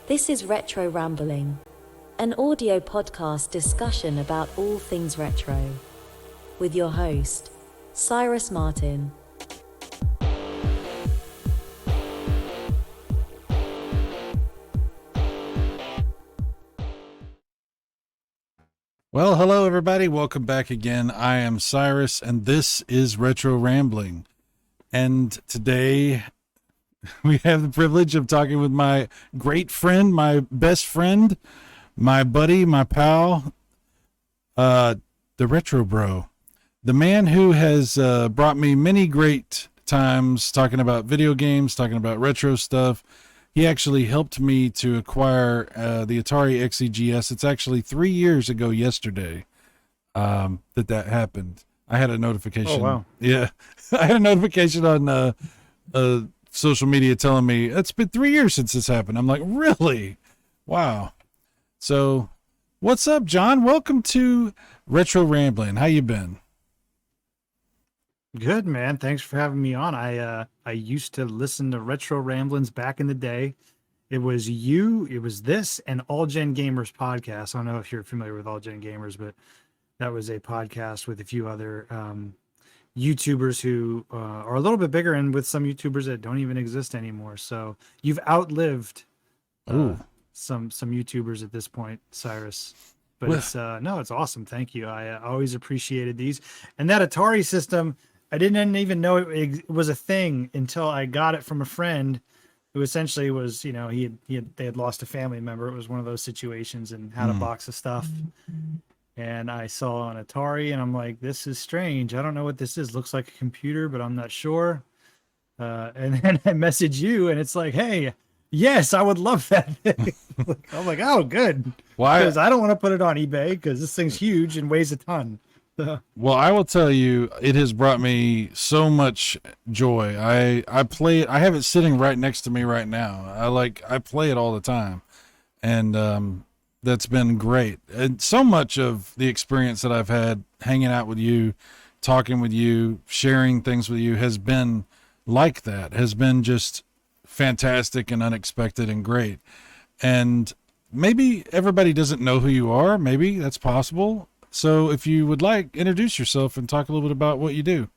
This is Retro Rambling, an audio podcast discussion about all things retro, with your host, Cyrus Martin. Well, hello everybody. Welcome back again. I am Cyrus and this is Retro Rambling. And today we have the privilege of talking with my great friend, my best friend, my buddy, my pal, the Retro Bro, the man who has brought me many great times talking about video games, talking about retro stuff. He actually helped me to acquire the Atari XEGS. It's actually 3 years ago yesterday that happened. I had a notification. Oh, wow. Yeah. I had a notification on social media telling me, it's been 3 years since this happened. I'm like, really? Wow. So what's up, John? Welcome to Retro Rambling. How you been? Good, man. Thanks for having me on. I used to listen to Retro Ramblings back in the day. It was this, and All Gen Gamers podcast. I don't know if you're familiar with All Gen Gamers, but that was a podcast with a few other YouTubers who are a little bit bigger, and with some YouTubers that don't even exist anymore. So you've outlived some YouTubers at this point, Cyrus. But it's awesome. Thank you. I always appreciated these, and that Atari system. I didn't even know it was a thing until I got it from a friend who essentially was, they had lost a family member. It was one of those situations and had a box of stuff. And I saw an Atari and I'm like, this is strange. I don't know what this is. Looks like a computer, but I'm not sure. And then I message you and it's like, hey, yes, I would love that thing. I'm like, oh, good. Why? Because I don't want to put it on eBay because this thing's huge and weighs a ton. Well, I will tell you, it has brought me so much joy. I have it sitting right next to me right now. I play it all the time, and that's been great. And so much of the experience that I've had hanging out with you, talking with you, sharing things with you has been like that. Has been just fantastic and unexpected and great. And maybe everybody doesn't know who you are. Maybe that's possible. So if you would like, introduce yourself and talk a little bit about what you do.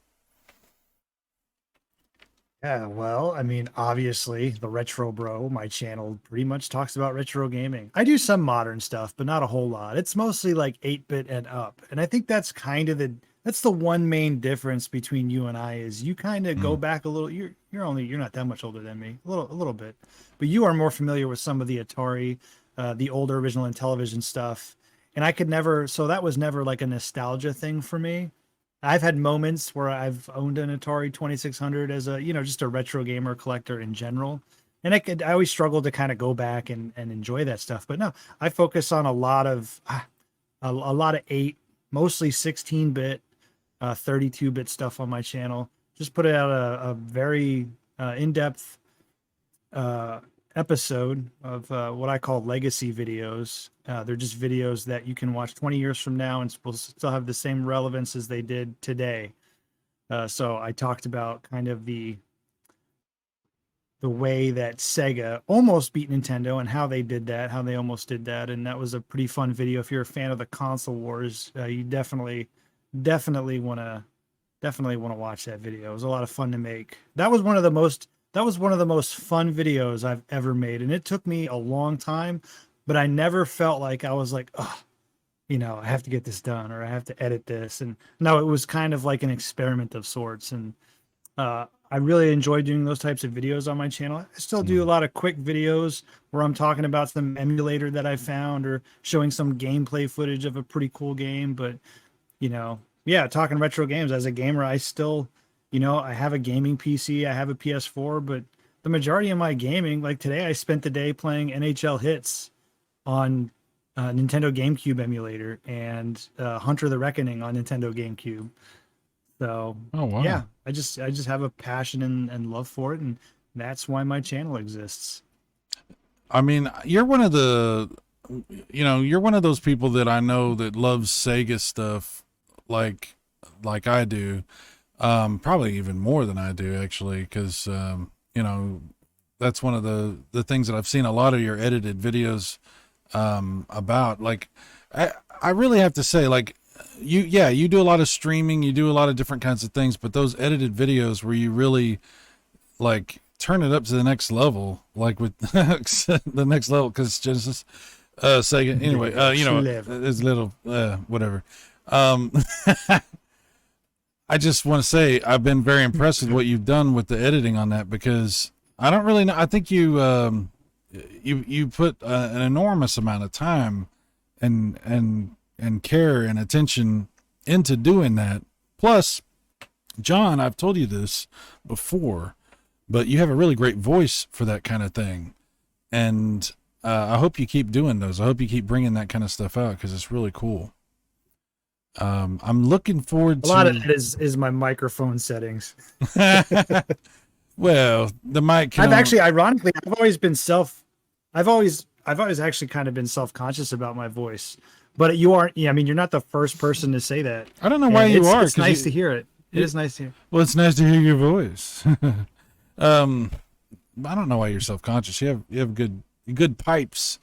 Yeah, well, I mean, obviously, the Retro Bro, my channel pretty much talks about retro gaming. I do some modern stuff, but not a whole lot. It's mostly like 8-bit and up. And I think that's kind of that's the one main difference between you and I is you kind of go back a little. You're not that much older than me, a little bit, but you are more familiar with some of the Atari, the older original and television stuff. And I could never, so that was never like a nostalgia thing for me. I've had moments where I've owned an Atari 2600 as a, just a retro gamer collector in general. And I always struggled to kind of go back and enjoy that stuff. But no, I focus on a lot of 8, mostly 16-bit, 32-bit stuff on my channel. Just put out a very in-depth episode of what I call legacy videos. They're just videos that you can watch 20 years from now and will still have the same relevance as they did today. So I talked about kind of the way that Sega almost beat Nintendo and how they did that, how they almost did that. And that was a pretty fun video. If you're a fan of the console wars, you definitely want to watch that video. It was a lot of fun to make. That was one of the most fun videos I've ever made. And it took me a long time, but I never felt like I was like, oh, I have to get this done or I have to edit this. And no, it was kind of like an experiment of sorts. And I really enjoy doing those types of videos on my channel. I still do a lot of quick videos where I'm talking about some emulator that I found or showing some gameplay footage of a pretty cool game. But, talking retro games as a gamer, I still... I have a gaming PC, I have a PS4, but the majority of my gaming, like today, I spent the day playing NHL Hits on Nintendo GameCube emulator and Hunter the Reckoning on Nintendo GameCube. So, oh, wow. Yeah, I just have a passion and love for it, and that's why my channel exists. I mean, you're one of those people that I know that loves Sega stuff like I do. Probably even more than I do, actually, because that's one of the things that I've seen a lot of your edited videos about. Like, I really have to say, like, you do a lot of streaming, you do a lot of different kinds of things, but those edited videos where you really like turn it up to the next level, like with the next level, because Genesis, Sega, anyway, it's little, whatever. Um, I just want to say I've been very impressed with what you've done with the editing on that, because I don't really know. I think you put an enormous amount of time and care and attention into doing that. Plus, John, I've told you this before, but you have a really great voice for that kind of thing. And I hope you keep doing those. I hope you keep bringing that kind of stuff out, because it's really cool. I'm looking forward to... A lot of it is my microphone settings. Well, the mic... ironically, I've always actually kind of been self-conscious about my voice. But you aren't, I mean, you're not the first person to say that. I don't know why you are. It's nice to hear it. It is nice to hear. Well, it's nice to hear your voice. I don't know why you're self-conscious. You have good pipes.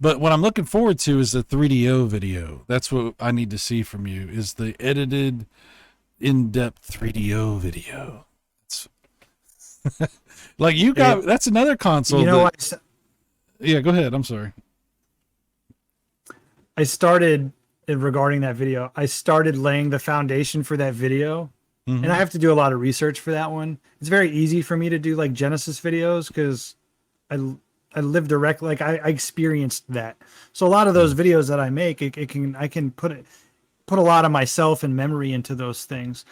But what I'm looking forward to is the 3DO video. That's what I need to see from you, is the edited, in-depth 3DO video. It's like you got, that's another console. You know, yeah, go ahead. I'm sorry. I started, regarding that video, I started laying the foundation for that video. Mm-hmm. And I have to do a lot of research for that one. It's very easy for me to do like Genesis videos because I live directly, like I experienced that. So a lot of those videos that I make, I can put a lot of myself and memory into those things.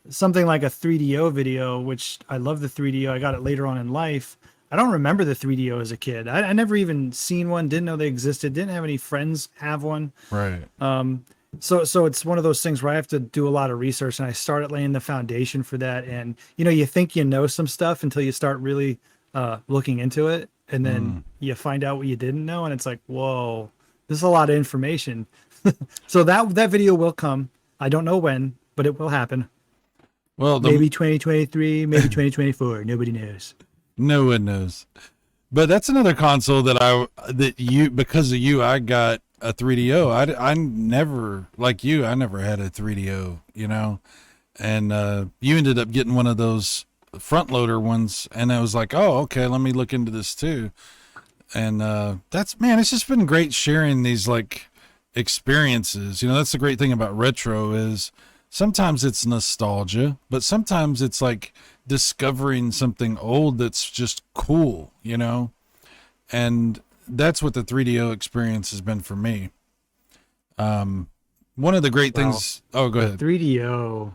Something like a 3DO video, which I love the 3DO. I got it later on in life. I don't remember the 3DO as a kid. I never even seen one, didn't know they existed, didn't have any friends have one. Right. So it's one of those things where I have to do a lot of research, and I started laying the foundation for that. And, you think you know some stuff until you start really looking into it. And then you find out what you didn't know. And it's like, whoa, this is a lot of information. So that video will come. I don't know when, but it will happen. Well, maybe 2023, maybe 2024. Nobody knows. No one knows. But that's another console because of you, I got a 3DO. I never, like you, I never had a 3DO, and you ended up getting one of those front loader ones, and I was like, oh, okay, let me look into this too. And it's just been great sharing these like experiences. That's the great thing about retro is sometimes it's nostalgia, but sometimes it's like discovering something old that's just cool, and that's what the 3DO experience has been for me. One of the great things. Oh, go ahead. 3DO.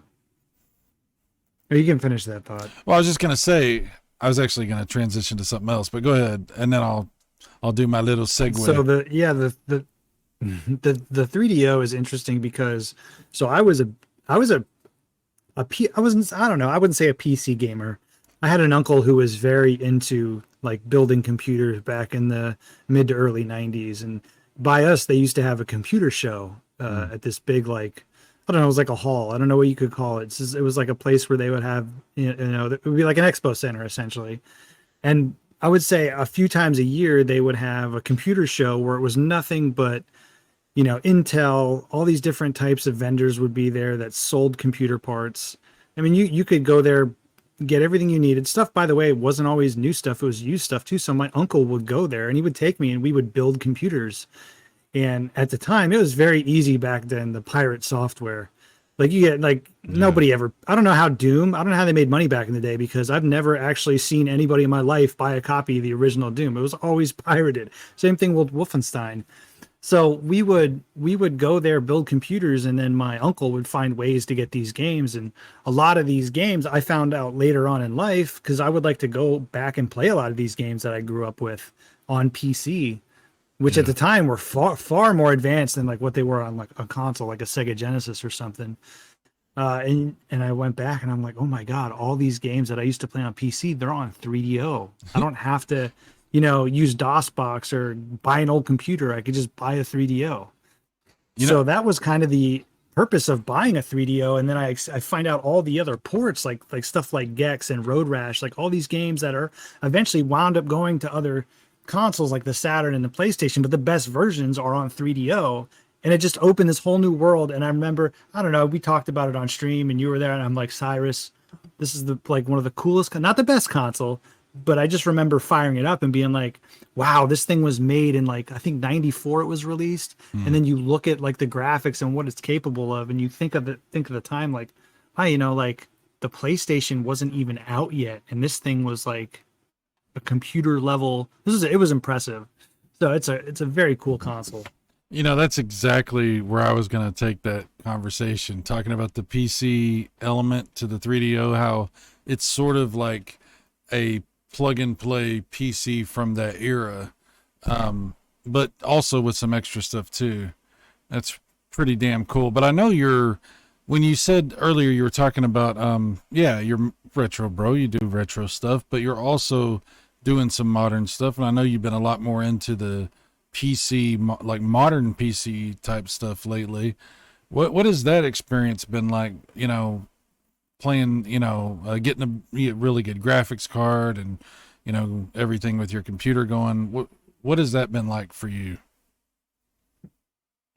Oh, you can finish that thought. Well, I was just gonna say I was actually gonna transition to something else, but go ahead, and then I'll do my little segue. So the 3DO is interesting because I wouldn't say a PC gamer. I had an uncle who was very into like building computers back in the mid to early 90s, and by us they used to have a computer show at this big, like, I don't know, it was like a hall. I don't know what you could call it. It was like a place where they would have, it would be like an expo center essentially. And I would say a few times a year they would have a computer show where it was nothing but, Intel, all these different types of vendors would be there that sold computer parts. I mean, you could go there, get everything you needed. Stuff, by the way, wasn't always new stuff. It was used stuff too. So my uncle would go there and he would take me and we would build computers. And at the time, it was very easy back then, the pirate software. Like you get nobody ever, I don't know how they made money back in the day, because I've never actually seen anybody in my life buy a copy of the original Doom. It was always pirated. Same thing with Wolfenstein. So we would go there, build computers, and then my uncle would find ways to get these games. And a lot of these games I found out later on in life, because I would like to go back and play a lot of these games that I grew up with on PC, which at the time were far more advanced than like what they were on like a console, like a Sega Genesis or something. And I went back and I'm like, oh my God, all these games that I used to play on PC, they're on 3DO. I don't have to, use DOSBox or buy an old computer. I could just buy a 3DO. So that was kind of the purpose of buying a 3DO, and then I find out all the other ports, like stuff like Gex and Road Rash, like all these games that are eventually wound up going to other consoles like the Saturn and the PlayStation, but the best versions are on 3DO. And it just opened this whole new world. And I remember, I don't know, we talked about it on stream and you were there, and I'm like, Cyrus, this is like one of the coolest, not the best console, but I just remember firing it up and being like, wow, this thing was made in like, I think 94 it was released. And then you look at like the graphics and what it's capable of, and you think of the time like, wow, you know, like the PlayStation wasn't even out yet. And this thing was like a computer level. It was impressive. So it's a very cool console. You know, that's exactly where I was going to take that conversation, talking about the PC element to the 3DO, how it's sort of like a plug and play PC from that era, but also with some extra stuff too. That's pretty damn cool. But I know when you said earlier, you were talking about, you're retro, bro. You do retro stuff, but you're also doing some modern stuff. And I know you've been a lot more into the PC, like modern PC type stuff lately. What has that experience been like, you know, playing, you know, getting a really good graphics card and, you know, everything with your computer going? What has that been like for you?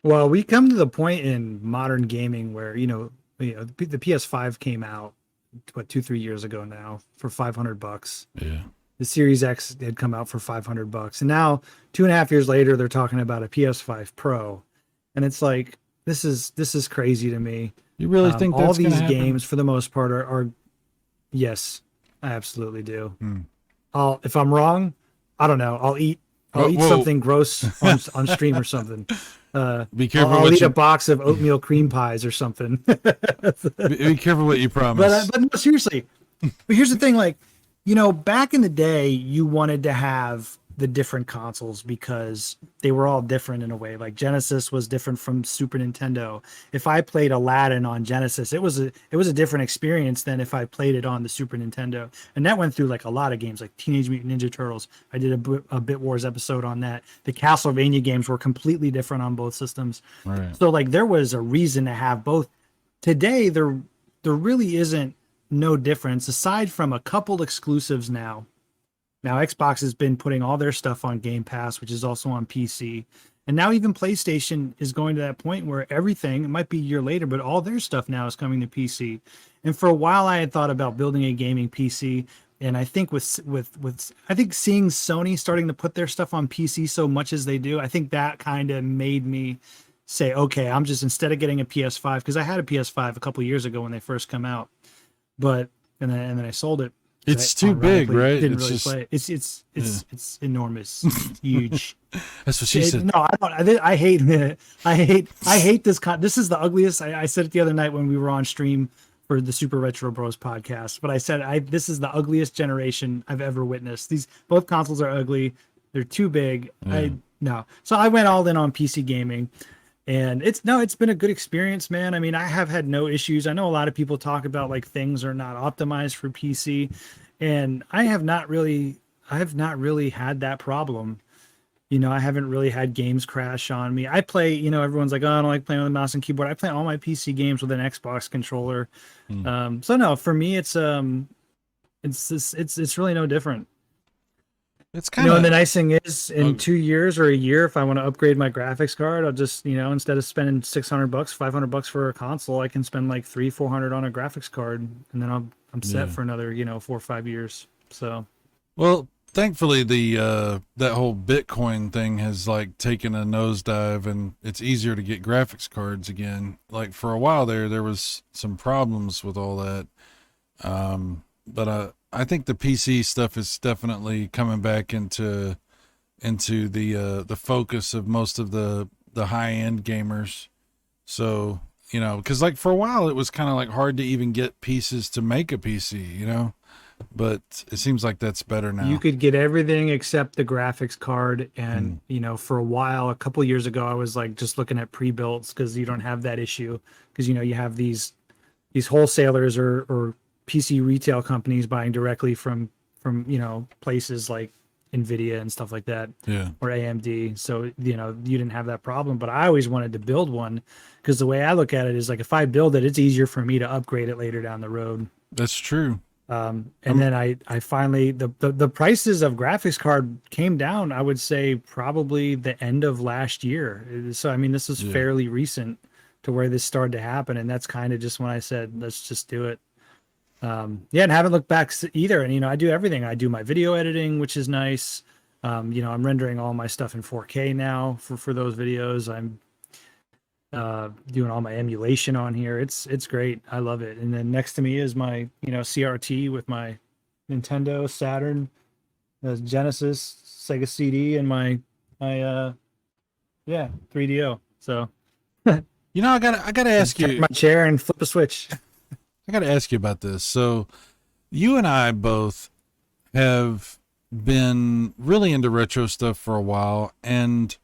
Well, we come to the point in modern gaming where, the PS5 came out, 2-3 years ago now for $500. Yeah. The Series X had come out for $500, and now 2.5 years later, they're talking about a PS5 Pro, and it's like this is crazy to me. You really think all that's these gonna happen? games for the most part are yes, I absolutely do. If I'm wrong, I don't know. I'll eat something gross on stream or something. Be careful. I'll eat a box of oatmeal cream pies or something. Be careful what you promise. But no, seriously. But here's the thing, like, back in the day, you wanted to have the different consoles because they were all different in a way. Like Genesis was different from Super Nintendo. If I played Aladdin on Genesis, it was a different experience than if I played it on the Super Nintendo. And that went through like a lot of games, like Teenage Mutant Ninja Turtles. I did a Bit Wars episode on that. The Castlevania games were completely different on both systems. Right. So like there was a reason to have both. Today there really isn't no difference aside from a couple exclusives now. Now Xbox has been putting all their stuff on Game Pass, which is also on PC. And now even PlayStation is going to that point where everything, it might be a year later, but all their stuff now is coming to PC. And for a while I had thought about building a gaming PC. And I think with I think seeing Sony starting to put their stuff on PC so much as they do, I think that kind of made me say, okay, I'm just, instead of getting a PS5, because I had a PS5 a couple years ago when they first come out, and then I sold it. It's too big, right? Didn't really play it. It's enormous, huge. That's what she said. No, I don't. I hate this. This is the ugliest. I said it the other night when we were on stream for the Super Retro Bros podcast. But I said this is the ugliest generation I've ever witnessed. Both consoles are ugly. They're too big. No. So I went all in on PC gaming. And it's been a good experience, man. I mean, I have had no issues. I know a lot of people talk about like things are not optimized for PC, and I have not really had that problem. I haven't really had games crash on me. I play, everyone's like, oh, I don't like playing with a mouse and keyboard. I play all my PC games with an Xbox controller. So no, for me, it's really no different. It's kind of, and the nice thing is, in 2 years or a year, if I want to upgrade my graphics card, I'll just, instead of spending $600, $500 for a console, I can spend like $300-400 on a graphics card, and then I'm set for another, 4 or 5 years. So, well, thankfully the that whole Bitcoin thing has like taken a nosedive, and it's easier to get graphics cards again. Like for a while there was some problems with all that, but I think the PC stuff is definitely coming back into the focus of most of the high end gamers. So, because like for a while it was kind of like hard to even get pieces to make a PC, but it seems like that's better now. You could get everything except the graphics card. And, for a while, a couple years ago, I was like just looking at pre-builts because you don't have that issue because, you have these wholesalers or PC retail companies buying directly from places like NVIDIA and stuff like that, Yeah. or AMD. So, you didn't have that problem. But I always wanted to build one because the way I look at it is like if I build it, it's easier for me to upgrade it later down the road. That's true. And then I finally the prices of graphics card came down. I would say probably the end of last year. So I mean, this is fairly recent to where this started to happen, and that's kind of just when I said let's just do it. And haven't looked back either. And I do everything. I do my video editing, which is nice. I'm rendering all my stuff in 4K now for those videos. I'm doing all my emulation on here. It's great. I love it. And then next to me is my CRT with my Nintendo, Saturn, Genesis, Sega CD, and my 3DO. So I gotta ask you my chair and flip a switch. I gotta ask you about this. So you and I both have been really into retro stuff for a while, and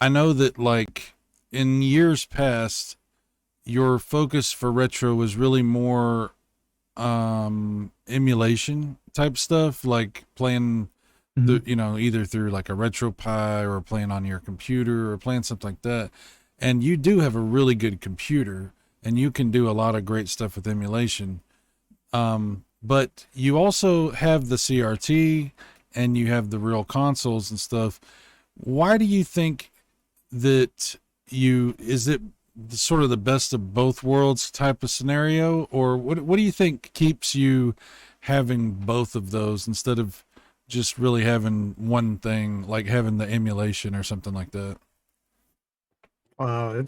I know that like in years past, your focus for retro was really more emulation type stuff, like playing either through like a RetroPie or playing on your computer or playing something like that. And you do have a really good computer and you can do a lot of great stuff with emulation. But you also have the CRT and you have the real consoles and stuff. Why do you think that is it sort of the best of both worlds type of scenario, or what do you think keeps you having both of those instead of just really having one thing, like having the emulation or something like that? Wow,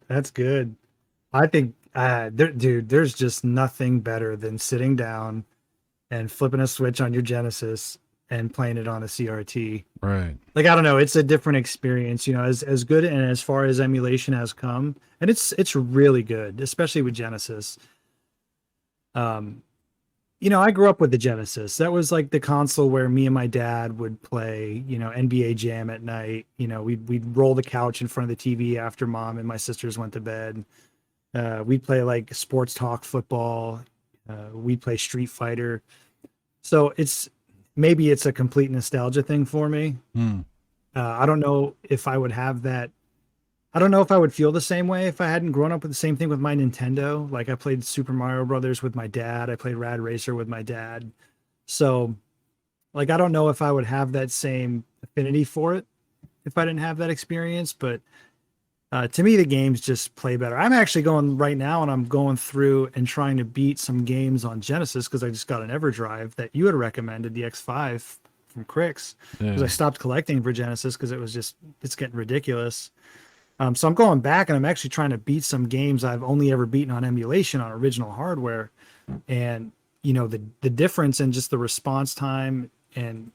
that's good. I think dude, there's just nothing better than sitting down and flipping a switch on your Genesis and playing it on a CRT. Right. Like, I don't know, it's a different experience, as good and as far as emulation has come. And it's really good, especially with Genesis. I grew up with the Genesis. That was like the console where me and my dad would play, NBA Jam at night. We'd roll the couch in front of the TV after mom and my sisters went to bed. We'd play like sports talk football. We'd play Street Fighter. So maybe it's a complete nostalgia thing for me. I don't know if I would have that. I don't know if I would feel the same way if I hadn't grown up with the same thing with my Nintendo. Like I played Super Mario Brothers with my dad. I played Rad Racer with my dad. So like, I don't know if I would have that same affinity for it if I didn't have that experience, but to me, the games just play better. I'm actually going right now and I'm going through and trying to beat some games on Genesis because I just got an EverDrive that you had recommended, the X5 from Crix, because I stopped collecting for Genesis because it's getting ridiculous. So I'm going back and I'm actually trying to beat some games I've only ever beaten on emulation on original hardware. And, the difference in just the response time and,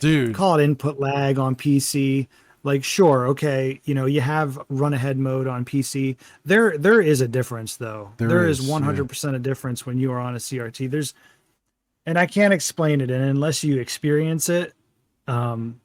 dude, call it input lag on PC. Like, sure, okay, you have run ahead mode on PC. There is a difference though. There is 100% a difference when you are on a CRT. And I can't explain it, and unless you experience it, and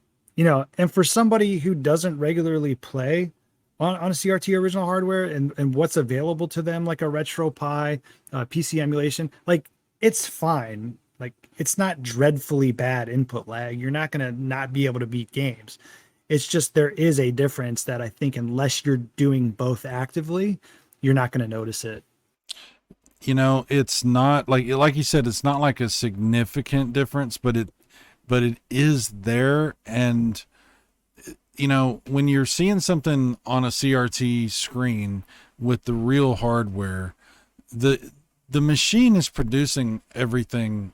for somebody who doesn't regularly play on a CRT original hardware and what's available to them, like a RetroPie, PC emulation, like it's fine. Like it's not dreadfully bad input lag. You're not going to not be able to beat games. It's just there is a difference that I think unless you're doing both actively, you're not going to notice it. It's not like you said, it's not like a significant difference, but it is there. And, when you're seeing something on a CRT screen with the real hardware, the machine is producing everything,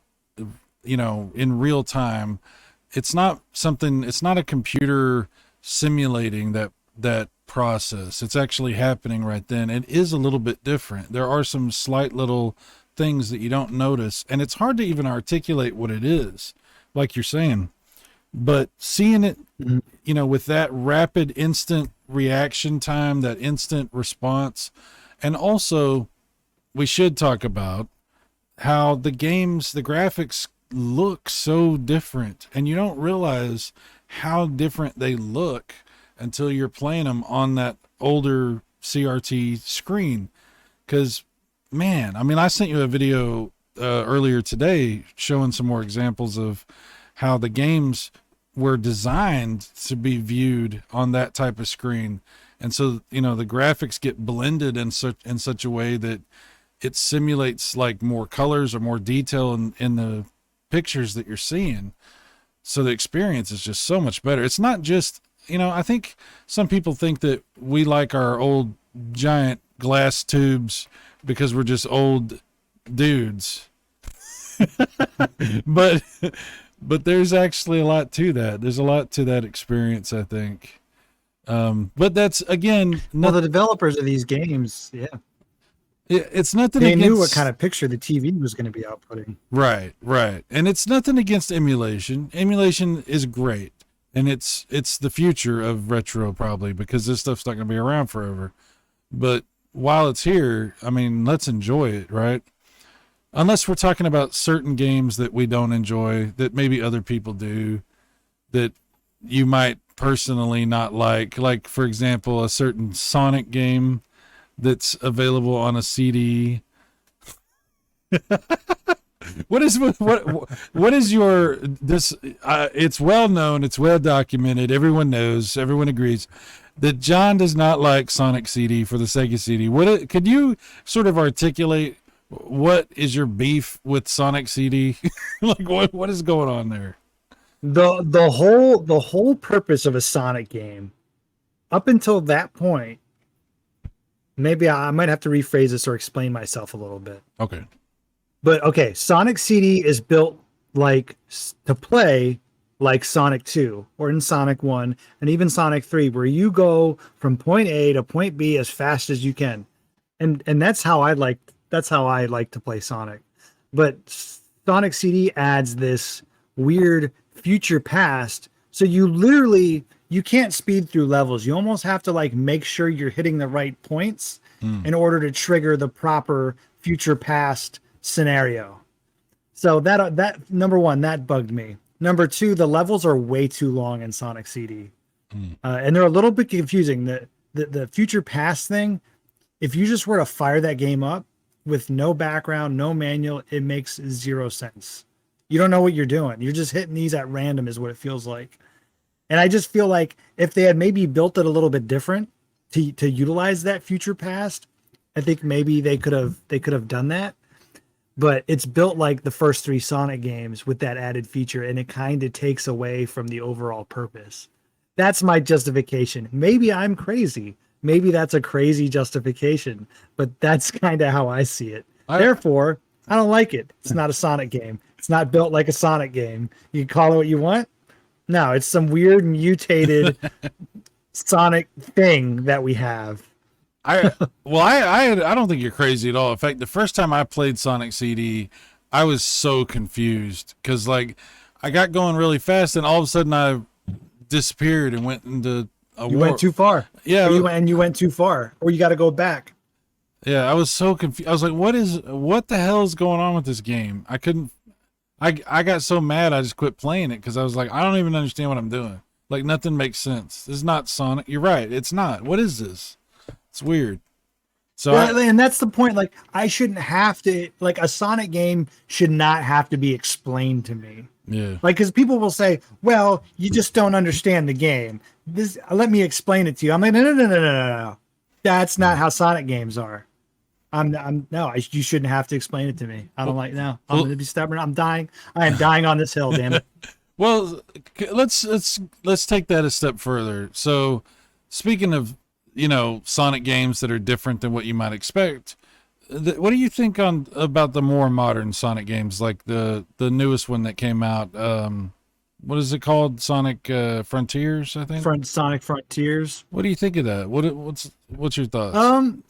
in real time. It's not a computer simulating that process. It's actually happening right then. It is a little bit different. There are some slight little things that you don't notice, and it's hard to even articulate what it is, like you're saying. But seeing it, with that rapid instant reaction time, that instant response, and also we should talk about how the graphics look so different, and you don't realize how different they look until you're playing them on that older CRT screen. Because, man, I mean, I sent you a video earlier today showing some more examples of how the games were designed to be viewed on that type of screen. And so, the graphics get blended in such a way that it simulates like more colors or more detail in the pictures that you're seeing. So the experience is just so much better. It's not just, I think some people think that we like our old giant glass tubes because we're just old dudes. but there's actually a lot to that. There's a lot to that experience, I think. But that's, again, the developers of these games, it's nothing they against, knew what kind of picture the TV was going to be outputting. Right. And it's nothing against emulation. Emulation is great. And it's the future of retro, probably, because this stuff's not going to be around forever. But while it's here, I mean, let's enjoy it, right? Unless we're talking about certain games that we don't enjoy, that maybe other people do, that you might personally not like, for example, a certain Sonic game that's available on a CD. What is your this? It's well known, it's well documented. Everyone knows, everyone agrees that John does not like Sonic CD for the Sega CD. Could you sort of articulate what is your beef with Sonic CD? Like what is going on there? The whole purpose of a Sonic game, up until that point, maybe I might have to rephrase this or explain myself a little bit. Okay. But okay, Sonic CD is built to play like Sonic 2 or in Sonic 1 and even Sonic 3, where you go from point A to point B as fast as you can. And that's how I like to play Sonic. But Sonic CD adds this weird future past. So you can't speed through levels. You almost have to make sure you're hitting the right points in order to trigger the proper future past scenario. So that number one, that bugged me. Number two, the levels are way too long in Sonic CD. And they're a little bit confusing. The future past thing, if you just were to fire that game up with no background, no manual, it makes zero sense. You don't know what you're doing. You're just hitting these at random is what it feels like. And I just feel like if they had maybe built it a little bit different to utilize that future past, I think maybe they could have done that. But it's built like the first three Sonic games with that added feature, and it kind of takes away from the overall purpose. That's my justification. Maybe I'm crazy. Maybe that's a crazy justification, but that's kind of how I see it. Therefore, I don't like it. It's not a Sonic game. It's not built like a Sonic game. You can call it what you want. No, it's some weird mutated Sonic thing that we have. I don't think you're crazy at all. In fact, the first time I played Sonic CD, I was so confused because I got going really fast and all of a sudden I disappeared and went into a You went too far. Yeah, you went too far, or you got to go back. Yeah, I was so confused. I was like, what the hell is going on with this game? I got so mad I just quit playing it because I was like, I don't even understand what I'm doing. Like nothing makes sense. This is not Sonic. You're right. It's not. What is this? It's weird. So and that's the point. I shouldn't have to, a Sonic game should not have to be explained to me. Yeah. Because people will say, well, you just don't understand the game. Let me explain it to you. I'm like, no. That's not how Sonic games are. You shouldn't have to explain it to me. I don't I'm going to be stubborn. I'm dying. I am dying on this hill, damn it. Well, let's take that a step further. So speaking of, Sonic games that are different than what you might expect, what do you think about the more modern Sonic games, like the newest one that came out? What is it called? Sonic Frontiers, I think. Sonic Frontiers. What do you think of that? What's your thoughts?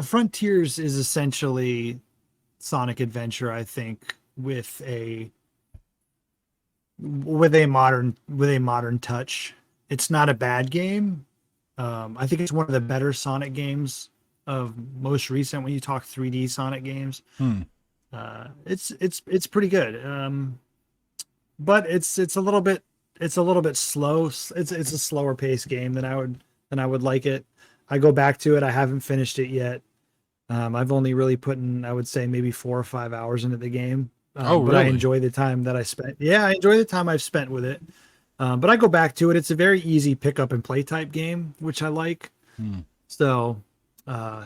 Frontiers is essentially Sonic Adventure, I think, with a modern touch. It's not a bad game. I think it's one of the better Sonic games of most recent when you talk 3D Sonic games. It's pretty good. But it's a little bit slow. It's a slower paced game than I would like it. I go back to it. I haven't finished it yet. I've only really put in, I would say, maybe 4 or 5 hours into the game. Oh, but I really? enjoy the time that I spent. Yeah, I enjoy the time I've spent with it. But I go back to it. It's a very easy pick up and play type game, which I like. Hmm. So, uh,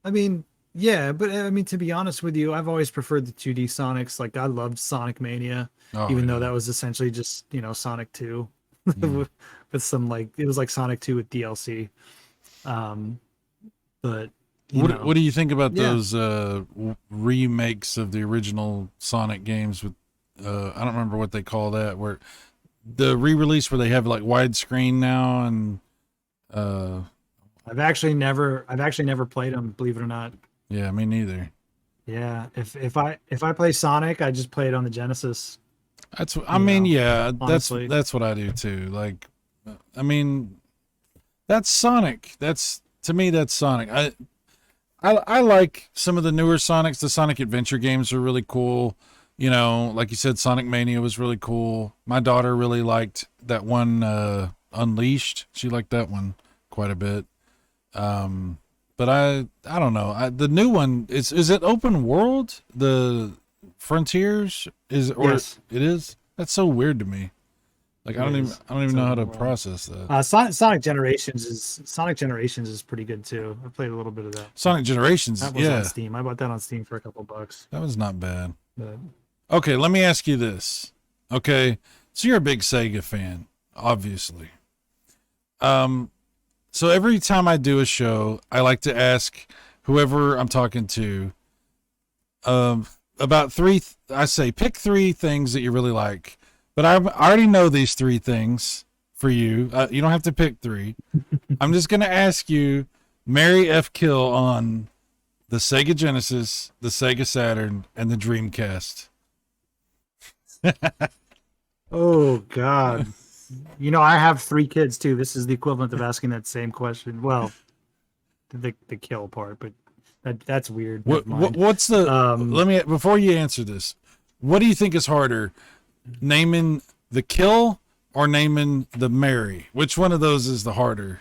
I mean, yeah, but I mean, to be honest with you, I've always preferred the 2D Sonics. Like, I loved Sonic Mania, Oh, even though yeah. that was essentially just, Sonic 2 Hmm. with some like, it was like Sonic 2 with DLC. Um, but, What do you think about yeah. those remakes of the original Sonic games with I don't remember what they call that, where the re-release where they have like widescreen now and uh I've actually never played them, believe it or not. yeah, me neither. Yeah, if I play Sonic, I just play it on the Genesis, I mean, yeah, honestly. that's what I do too. Like I mean, that's Sonic. That's to me that's Sonic. I like some of the newer Sonics. The Sonic Adventure games are really cool. You know, like you said, Sonic Mania was really cool. My daughter really liked that one, Unleashed. She liked that one quite a bit. But I don't know. The new one is it open world? The Frontiers is or Yes, it is? That's so weird to me. Like it is. I don't It's even know how open to world. process that. Sonic Generations is pretty good too. I played a little bit of that. Sonic Generations, That was on yeah, Steam. I bought that on Steam for a couple bucks. that was not bad. But Okay, let me ask you this. Okay, so you're a big Sega fan, obviously. Um, so every time I do a show, I like to ask whoever I'm talking to, um, about three. I say pick three things that you really like, but I already know these three things for you. You don't have to pick three. I'm just gonna ask you, Mary F. Kill on the Sega Genesis, the Sega Saturn, and the Dreamcast. oh God, I have three kids too. This is the equivalent of asking that same question. Well, the kill part, but that's weird. Never mind. What's the Um, let me before you answer this, what do you think is harder, naming the kill or naming the Mary? Which one of those is the harder?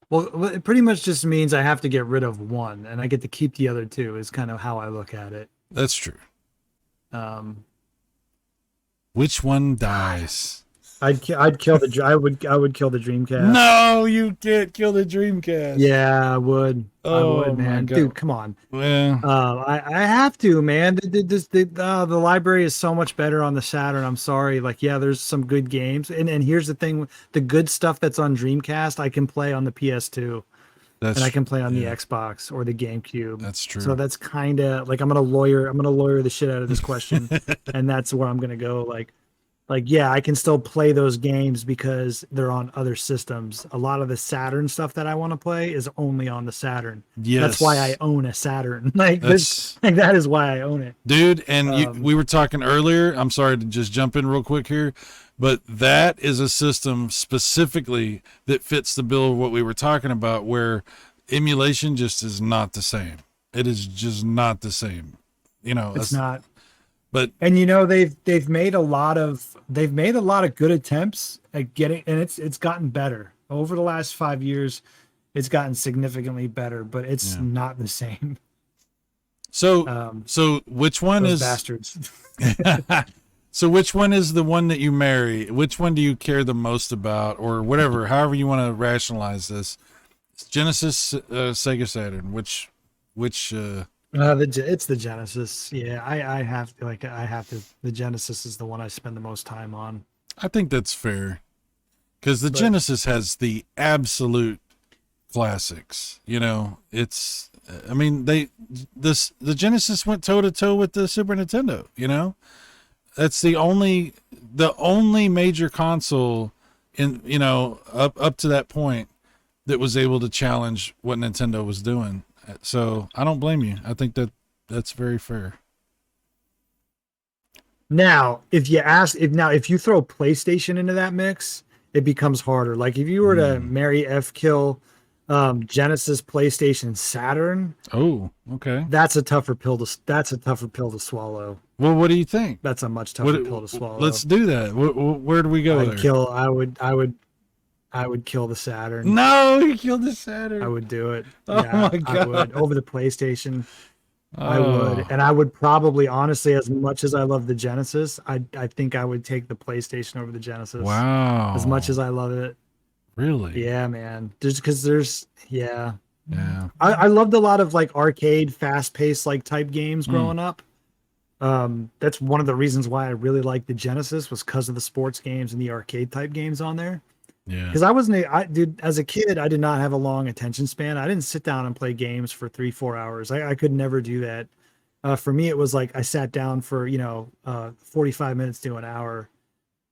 well, it pretty much just means I have to get rid of one, and I get to keep the other two. Is kind of how I look at it. That's true. Um, Which one God, dies? I would kill the Dreamcast. No, you can't kill the Dreamcast. Yeah, I Oh would, my man. god. Dude, come on. Well, I have to, man. The library is so much better on the Saturn. I'm sorry. Like, yeah, there's some good games, and here's the thing: the good stuff that's on Dreamcast, I can play on the PS2, and I that's can play on the yeah, Xbox or the GameCube. that's So true. that's kind of like I'm gonna lawyer the shit out of this question, and that's where I'm gonna go. Like yeah, I can still play those games because they're on other systems. A lot of the Saturn stuff that I want to play is only on the Saturn. That's why I Yes. own a Saturn. Like there's That's like that is why I own it. dude, and Um we were talking earlier. I'm sorry to just jump in real quick here, but that is a system specifically that fits the bill of what we were talking about, where emulation just is not the same. It is just not the same. You know, it's that's, not. but And they've made a lot of good attempts at getting, and it's gotten better. Over the last 5 years, it's gotten significantly better, but it's yeah. not the same. So, Um so which one those is, bastards. so which one is the one that you marry? Which one do you care the most about, or whatever, however you want to rationalize this? Genesis, Sega Saturn. Which? It's the Genesis. Yeah, I have to the Genesis is the one I spend the most time on. I think that's fair because the But Genesis has the absolute classics. You know, it's. I mean, the Genesis went toe to toe with the Super Nintendo. You know, that's the only major console in up to that point that was able to challenge what Nintendo was doing. So I don't blame you. I think that's very fair. now, if you throw PlayStation into that mix, it becomes harder. Like if you were to Mm. marry F kill Genesis, PlayStation, Saturn, Oh, okay. that's a tougher pill to swallow. Well, what do you think? That's a much tougher What? pill to swallow. Let's do that. Where do we go I'd there? kill I would kill the Saturn. No, he killed the I Saturn. would do it. Oh Yeah, my I would god. over the PlayStation. I would, Oh, and I would probably, honestly, as much as I love the Genesis, I think I would take the PlayStation over the Genesis. As much as wow. I love it, Really? yeah, man. Just because yeah, Yeah. I loved a lot of like arcade, fast-paced like type games Mm, growing up. That's one of the reasons why I really liked the Genesis was because of the sports games and the arcade type games on there. yeah. Because I wasn't, I did as a kid, I did not have a long attention span. I didn't sit down and play games for 3, 4 hours. I could never do that. For me, it was like I sat down for 45 minutes to an hour,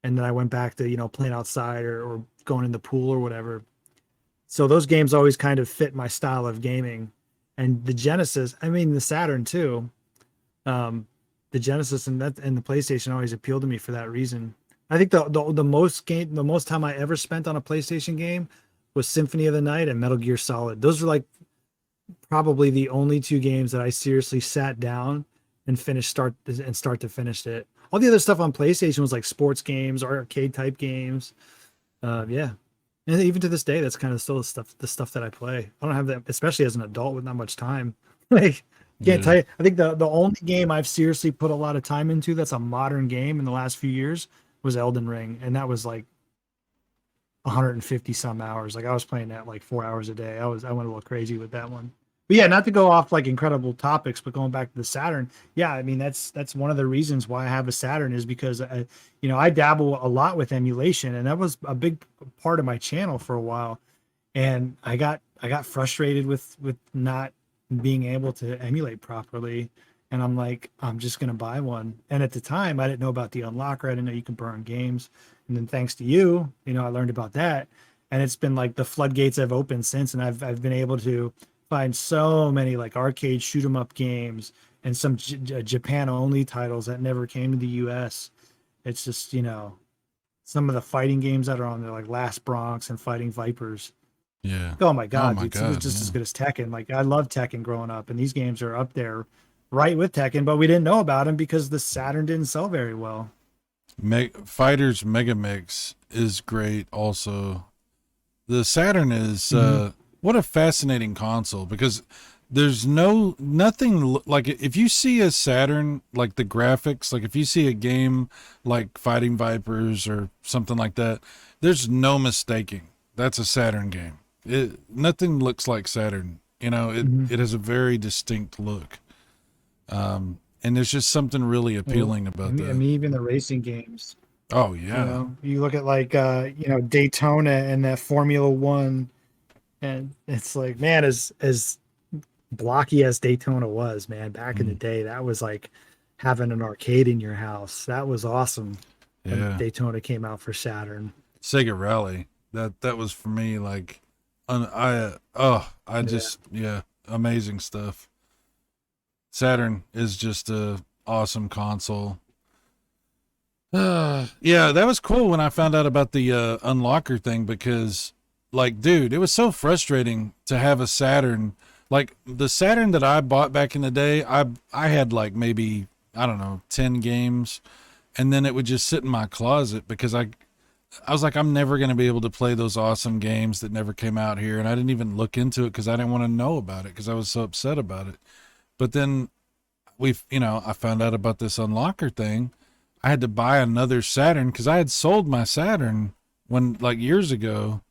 and then I went back to playing outside or going in the pool or whatever. So those games always kind of fit my style of gaming. And the Genesis, I mean the Saturn too. Um, the Genesis and the PlayStation always appealed to me for that reason. I think the most time I ever spent on a PlayStation game was Symphony of the Night and Metal Gear Solid. Those are like probably the only two games that I seriously sat down and start to finish it. All the other stuff on PlayStation was like sports games or arcade type games. Yeah. And even to this day, that's kind of still the stuff that I play. I don't have that, especially as an adult with not much time. Like, can't Yeah. tell you. I think the only game I've seriously put a lot of time into that's a modern game in the last few years was Elden Ring, and that was like 150 some hours. Like I was playing that like 4 hours a day. I went a little crazy with that one. But yeah, not to go off like incredible topics, but going back to the Saturn, yeah, I mean that's one of the reasons why I have a Saturn is because I dabble a lot with emulation, and that was a big part of my channel for a while. And I got frustrated with not being able to emulate properly, and I'm like, I'm just gonna buy one. And at the time, I didn't know about the unlocker. I didn't know you can burn games. And then thanks to you, I learned about that, and it's been like the floodgates have opened since, and I've been able to find so many like arcade shoot 'em up games and some Japan only titles that never came to the US. It's just, some of the fighting games that are on there, like Last Bronx and Fighting Vipers. Yeah. Oh my Oh God, my dude, it was God. just as Yeah. good as Tekken. Like I love Tekken growing up, and these games are up there right with Tekken, but we didn't know about them because the Saturn didn't sell very well. Fighters Mega Mix is great also. The Saturn is Hmm. what a fascinating console because there's nothing like if you see a Saturn like the graphics, like if you see a game like Fighting Vipers or something like that, there's no mistaking. That's a Saturn game. Nothing looks like Saturn. It Hmm. it has a very distinct look. And there's just something really Well, appealing I about mean, I that. mean, even the racing games. Oh yeah. You look at like Daytona and that Formula One, and it's like, man, as blocky as Daytona was, man, back in the Mm, day, that was like having an arcade in your house. That was awesome when yeah. Daytona came out for Saturn. Sega Rally. That was for me like I Yeah. just yeah, amazing stuff. Saturn is just a awesome console. Yeah, that was cool when I found out about the unlocker thing because like dude, it was so frustrating to have a Saturn. Like the Saturn that I bought back in the day, I had like maybe I don't know, 10 games and then it would just sit in my closet because I was like, I'm never going to be able to play those awesome games that never came out here. And I didn't even look into it because I didn't want to know about it because I was so upset about it. But then I found out about this unlocker thing. I had to buy another Saturn because I had sold my Saturn like years ago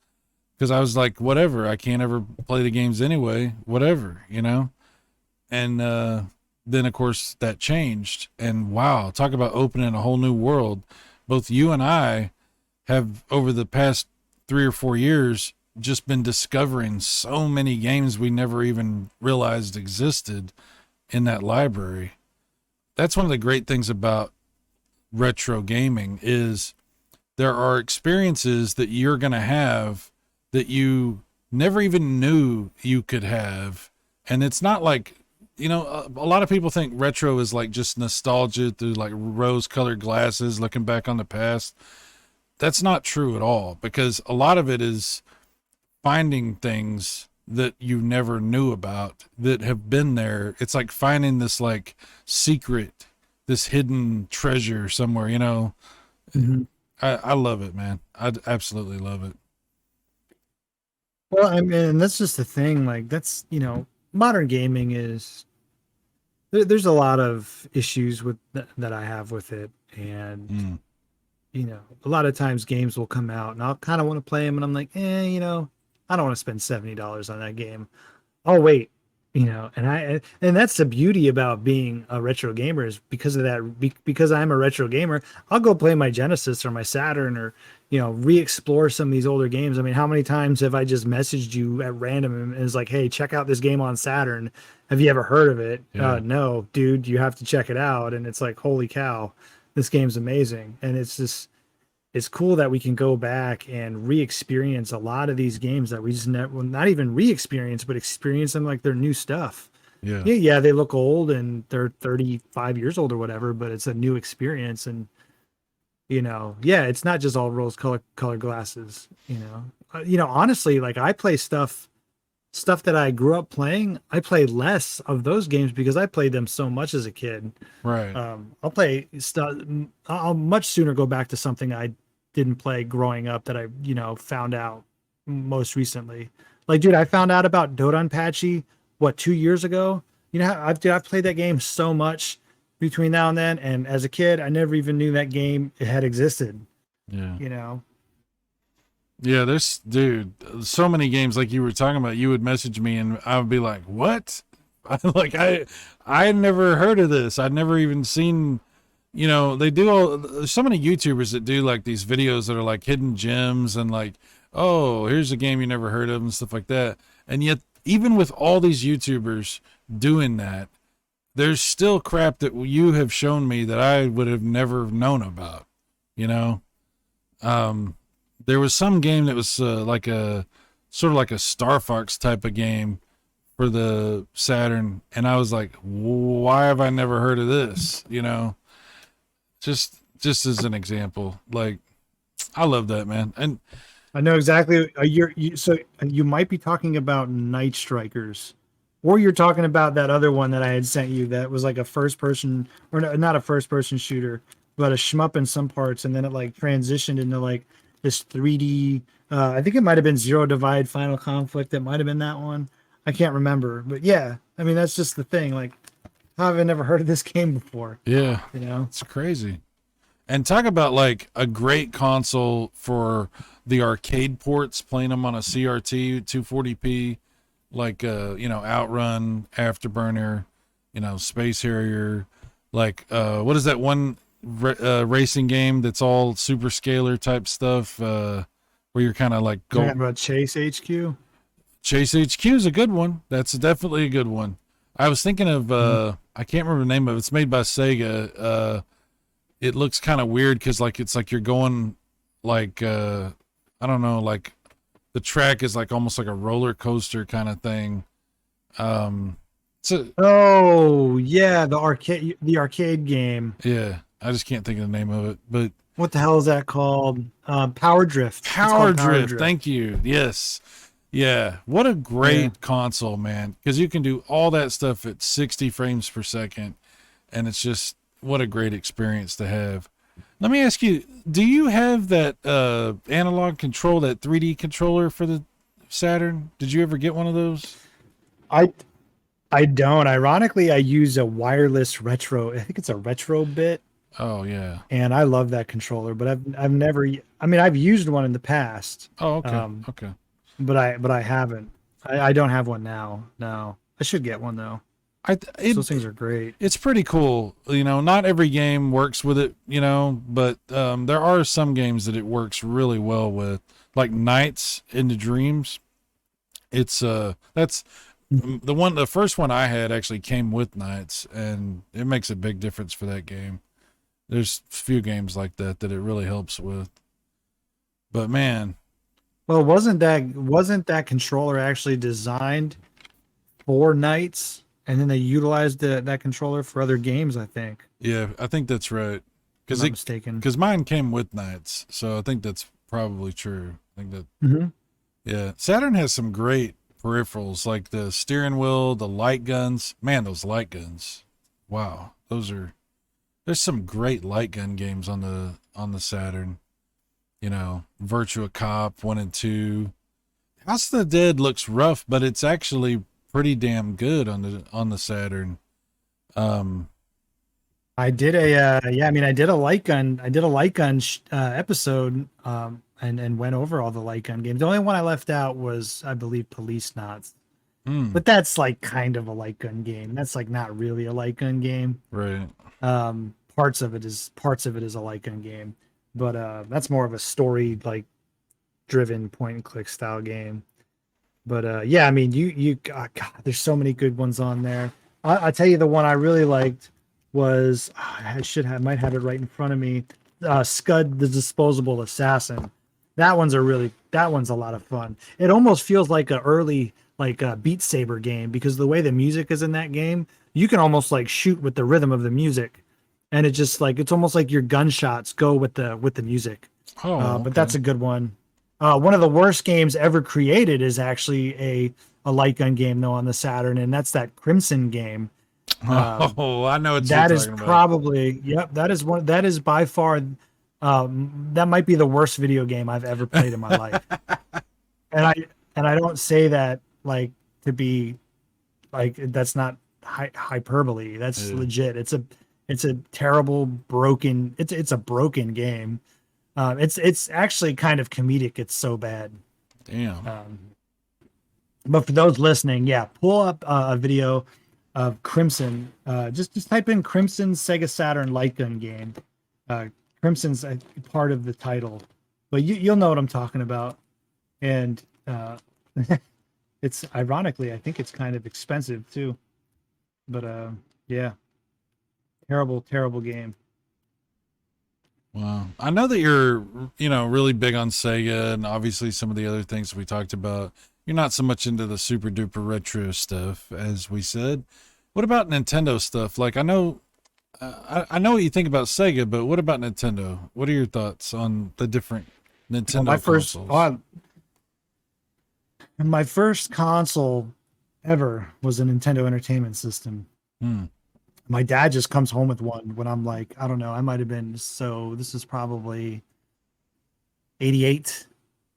because I was like, whatever, I can't ever play the games anyway, whatever. And then, of course, that changed. And wow, talk about opening a whole new world. Both you and I have over the past 3 or 4 years just been discovering so many games we never even realized existed in that library. That's one of the great things about retro gaming is there are experiences that you're going to have that you never even knew you could have. And it's not like, a lot of people think retro is like just nostalgia through like rose colored glasses looking back on the past. That's not true at all because a lot of it is finding things that you never knew about that have been there. It's like finding this like secret, this hidden treasure somewhere. Mhm. I love it, man. I absolutely love it. Well, I mean, that's just the thing. Like, modern gaming is. there's a lot of issues with that I have with it, and Mm, a lot of times games will come out and I'll kind of want to play them, and I'm like, I don't want to spend $70 on that game. Oh wait, and that's the beauty about being a retro gamer is because of that. Because I'm a retro gamer, I'll go play my Genesis or my Saturn or re-explore some of these older games. I mean, how many times have I just messaged you at random and it's like, hey, check out this game on Saturn. Have you ever heard of it? yeah. No, dude, you have to check it out. And it's like, holy cow, this game's amazing. And it's cool that we can go back and re-experience a lot of these games that we just never, well, not even re-experience, but experience them like they're new stuff. Yeah. Yeah, they look old and they're 35 years old or whatever, but it's a new experience. And yeah, it's not just all rose color glasses. Honestly, like I play stuff that I grew up playing. I play less of those games because I played them so much as a kid. Right. I'll play stuff. I'll much sooner go back to something I didn't play growing up that I, found out most recently. Like, dude, I found out about Dodonpachi, 2 years ago? I've played that game so much between now and then. And as a kid, I never even knew that game had existed, Yeah. you know? Yeah, there's dude, so many games like you were talking about. You would message me and I would be like, "What?" Like I had never heard of this. I'd never even seen. They do there's so many YouTubers that do like these videos that are like hidden gems and like, oh, here's a game you never heard of and stuff like that. And yet, even with all these YouTubers doing that, there's still crap that you have shown me that I would have never known about. You know. There was some game that was like a sort of like a Star Fox type of game for the Saturn, and I was like, why have I never heard of this? Just as an example, like I love that, man. And I know exactly. So you might be talking about Night Strikers, or you're talking about that other one that I had sent you that was like a first person, or no, not a first person shooter, but a shmup in some parts, and then it like transitioned into like this 3D. I think it might have been Zero Divide Final Conflict. It might have been that one. I can't remember, but yeah, I mean that's just the thing. Like, how have I never heard of this game before? yeah, You know? it's crazy. And talk about like a great console for the arcade ports, playing them on a CRT 240p, like Outrun, Afterburner, Space Harrier, like what is that one racing game that's all super scalar type stuff, where you're kind of like Talking about Chase HQ. Chase HQ is a good one. That's definitely a good one. I was thinking of I can't remember the name of it. It's made by Sega. It looks kind of weird because like it's like you're going like I don't know, like the track is like almost like a roller coaster kind of thing. Oh yeah, the arcade game. Yeah, I just can't think of the name of it, but What the hell is that called? Power Drift. It's Power called Drift. Thank you. Yes. Yeah. What a great console, man. Because you can do all that stuff at 60 frames per second. And it's just, what a great experience to have. Let me ask you, do you have that analog control, that 3D controller for the Saturn? Did you ever get one of those? I don't. Ironically, I use a wireless retro. I think it's a retro bit, Oh, yeah. and I love that controller. But I've never. I mean, I've used one in the past. Oh, okay. Um, Okay. but I haven't. I don't have one now. No, I should get one though. Those things are great. It's pretty cool. Not every game works with it, but there are some games that it works really well with, like Nights into Dreams. It's that's the first one I had actually came with Nights, and it makes a big difference for that game. There's few games like that it really helps with. But man, Well, wasn't that controller actually designed for Knights, and then they utilized that controller for other games? I think. yeah, I think that's right. If I'm not mistaken. Because mine came with Nights, so I think that's probably true. I think that Mhm. yeah, Saturn has some great peripherals like the steering wheel, the light guns. Man, those light guns! Wow, there's some great light gun games on the Saturn. Virtua Cop 1 and 2. House of the Dead looks rough, but it's actually pretty damn good on the Saturn. Um, I did I did a light gun. I did a light gun episode, and went over all the light gun games. The only one I left out was, I believe, Police Knots. hmm, But that's like kind of a light gun game. That's like not really a light gun game. right. Parts of it is a light gun game, but that's more of a story like driven point and click style game. But yeah, I mean, God, there's so many good ones on there. I tell you, the one I really liked was, might have it right in front of me. Scud the Disposable Assassin. That one's a lot of fun. It almost feels like a early like a Beat Saber game, because the way the music is in that game, you can almost like shoot with the rhythm of the music, and it just like it's almost like your gunshots go with the music. Oh, But okay. that's a good one. One of the worst games ever created is actually a light gun game though on the Saturn, and that's that Crimson game. Oh, I know what you're That is talking about. probably, yep, that is by far, that might be the worst video game I've ever played in my life. And I don't say that like to be like, that's not hyperbole. That's Yeah. legit. It's a terrible broken. It's a broken game. It's actually kind of comedic. It's so bad. Damn. But for those listening, yeah, pull up a video of Crimson. Just type in Crimson Sega Saturn light gun game. Crimson's a part of the title, but you'll know what I'm talking about. And it's ironically, I think it's kind of expensive too. But yeah, terrible game. Wow. I know that you're, really big on Sega and obviously some of the other things we talked about. You're not so much into the super duper retro stuff, as we said. What about Nintendo stuff? Like, I know, I know what you think about Sega, but what about Nintendo? What are your thoughts on the different Well, Nintendo consoles? my first console ever was a Nintendo Entertainment System. Hmm. My dad just comes home with one when I'm like, I don't know, I might have been, so this is probably 88,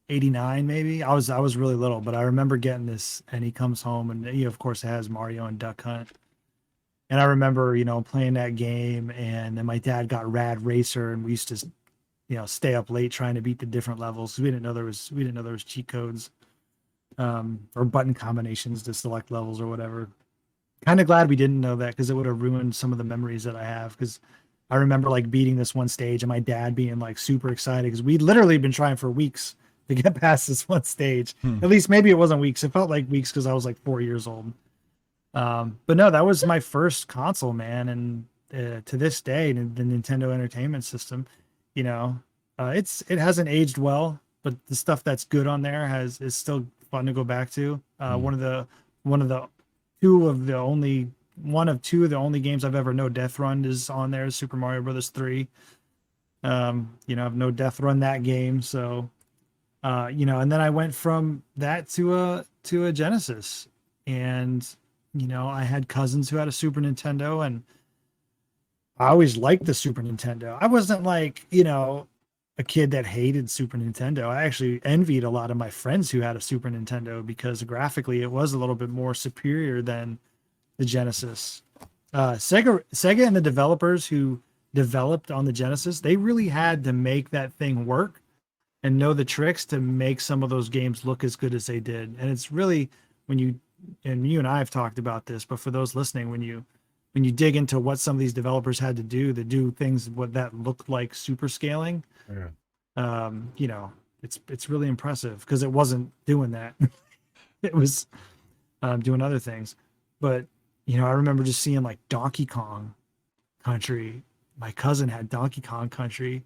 89 maybe. I was really little, but I remember getting this, and he comes home, and of course it has Mario and Duck Hunt. And I remember, playing that game, and then my dad got Rad Racer, and we used to, stay up late trying to beat the different levels. We didn't know there was cheat codes, or button combinations to select levels or whatever. Kind of glad we didn't know that, because it would have ruined some of the memories that I have. Because I remember like beating this one stage and my dad being like super excited, because we'd literally been trying for weeks to get past this one stage. Hmm. At least maybe it wasn't weeks. It felt like weeks because I was like 4 years old. But no, that was my first console, man. And to this day, the Nintendo Entertainment System, it hasn't aged well, but the stuff that's good on there is still fun to go back to. One of the one of two of the only games I've ever no death run is on there is Super Mario Brothers 3. I've no death run that game, so and then I went from that to a Genesis, and I had cousins who had a Super Nintendo, and I always liked the Super Nintendo. I wasn't like, a kid that hated Super Nintendo. I actually envied a lot of my friends who had a Super Nintendo, because graphically it was a little bit more superior than the Genesis. Sega and the developers who developed on the Genesis, they really had to make that thing work and know the tricks to make some of those games look as good as they did. And it's really, and you and I have talked about this, but for those listening, when you dig into what some of these developers had to do things what that looked like super scaling, Yeah. it's really impressive, because it wasn't doing that. It was doing other things. But I remember just seeing like Donkey Kong Country. My cousin had Donkey Kong Country,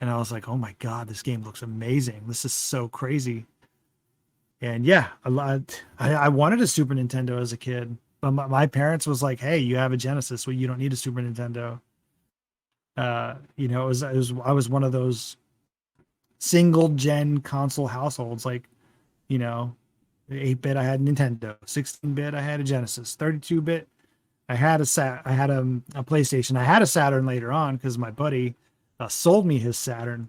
and I was like, oh my god, this game looks amazing. This is so crazy. And yeah, I wanted a Super Nintendo as a kid, but my parents was like, hey, you have a Genesis, well, you don't need a Super Nintendo. I was one of those single gen console households. Like, 8-bit I had Nintendo, 16-bit I had a Genesis, 32-bit I had a PlayStation. I had a Saturn later on, because my buddy sold me his Saturn.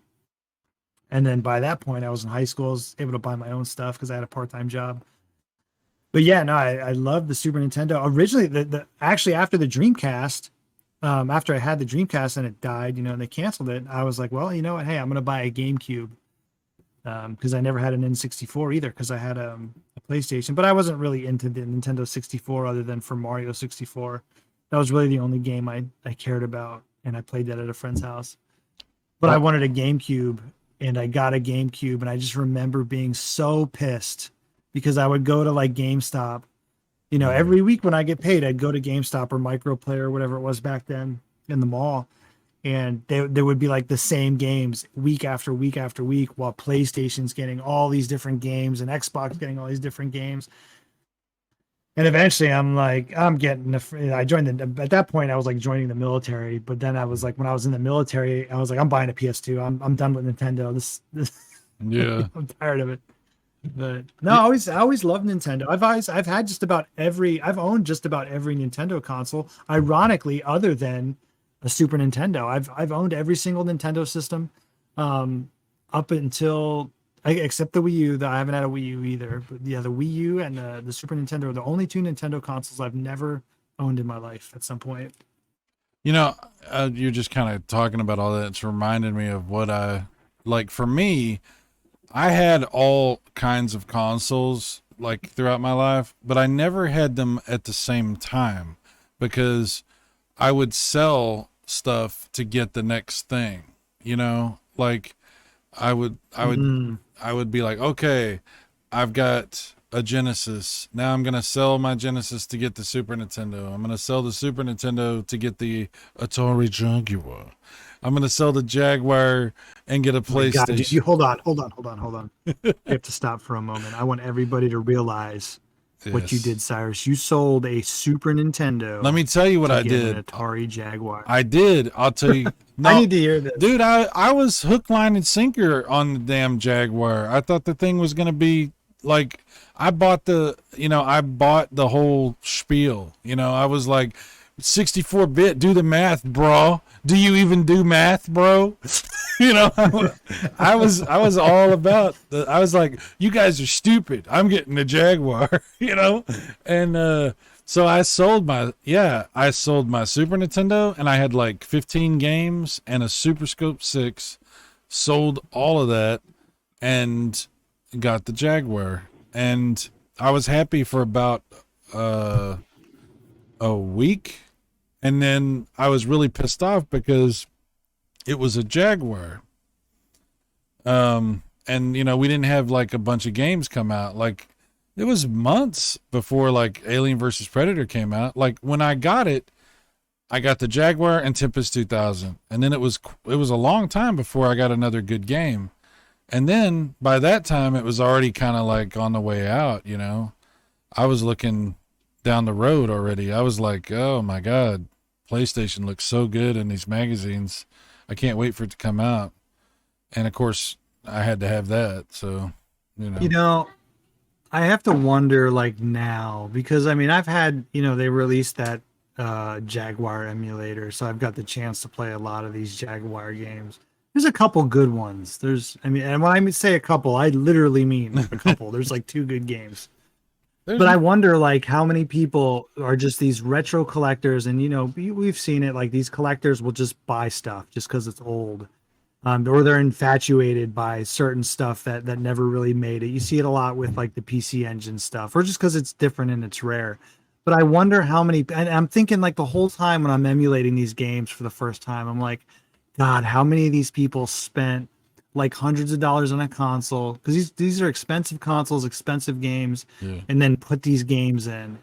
And then by that point, I was in high school. I was able to buy my own stuff because I had a part-time job. But yeah, no, I love the Super Nintendo. Originally, the actually after the Dreamcast, after I had the Dreamcast and it died, and they canceled it, I was like, well, you know what? Hey, I'm gonna buy a GameCube. Because I never had an N64 either, because I had a PlayStation, but I wasn't really into the Nintendo 64 other than for Mario 64. That was really the only game I cared about, and I played that at a friend's house. But I wanted a GameCube, and I got a GameCube, and I just remember being so pissed because I would go to like GameStop, every week when I get paid, I'd go to GameStop or Microplay or whatever it was back then in the mall, and there would be like the same games week after week after week, while PlayStation's getting all these different games and Xbox getting all these different games. And eventually I'm like, I joined at that point I was like joining the military, but then I was like, when I was in the military, I was like, I'm buying a PS2. I'm done with Nintendo. This Yeah. I'm tired of it. But no, I always loved Nintendo. I've owned just about every Nintendo console, ironically, other than a Super Nintendo. I've owned every single Nintendo system, up until except the Wii U. That I haven't had a Wii U either. But yeah, the Wii U and the Super Nintendo are the only two Nintendo consoles I've never owned in my life at some point. You're just kind of talking about all that. It's reminded me of what I like. For me, I had all kinds of consoles like throughout my life, but I never had them at the same time because I would sell stuff to get the next thing, like Mm. I would be like, okay, I've got a Genesis. Now I'm going to sell my Genesis to get the Super Nintendo. I'm going to sell the Super Nintendo to get the Atari Jaguar. I'm going to sell the Jaguar and get a PlayStation. God, you hold on. You have to stop for a moment. I want everybody to realize what you Yes. did, Cyrus. You sold a Super Nintendo. Let me tell you what to I get did. An Atari Jaguar. I did. I'll tell you. No, I need to hear this, dude, I was hook, line, and sinker on the damn Jaguar. I thought the thing was going to be like, I bought I bought the whole spiel. I was like, 64-bit, do the math, bro. Do you even do math, bro? I was all about I was like, you guys are stupid. I'm getting the Jaguar, and so I sold my Super Nintendo, and I had like 15 games and a Super Scope 6. Sold all of that and got the Jaguar, and I was happy for about a week, and then I was really pissed off because it was a Jaguar. And we didn't have like a bunch of games come out. Like, it was months before like Alien versus Predator came out. Like, when I got it, I got the Jaguar and Tempest 2000, and then it was a long time before I got another good game. And then by that time, it was already kind of like on the way out. I was looking down the road already. I was like, oh my God, PlayStation looks so good in these magazines. I can't wait for it to come out. And of course, I had to have that. So, I have to wonder like now, because I mean, I've had, they released that Jaguar emulator, so I've got the chance to play a lot of these Jaguar games. There's a couple good ones. And when I say a couple, I literally mean a couple. There's like two good games. But I wonder like how many people are just these retro collectors, and we've seen it, like these collectors will just buy stuff just because it's old, or they're infatuated by certain stuff that never really made it. You see it a lot with like the PC Engine stuff, or just because it's different and it's rare. But I wonder how many, and I'm thinking like the whole time when I'm emulating these games for the first time, I'm like, God, how many of these people spent like hundreds of dollars on a console, because these are expensive consoles, expensive games, and then put these games in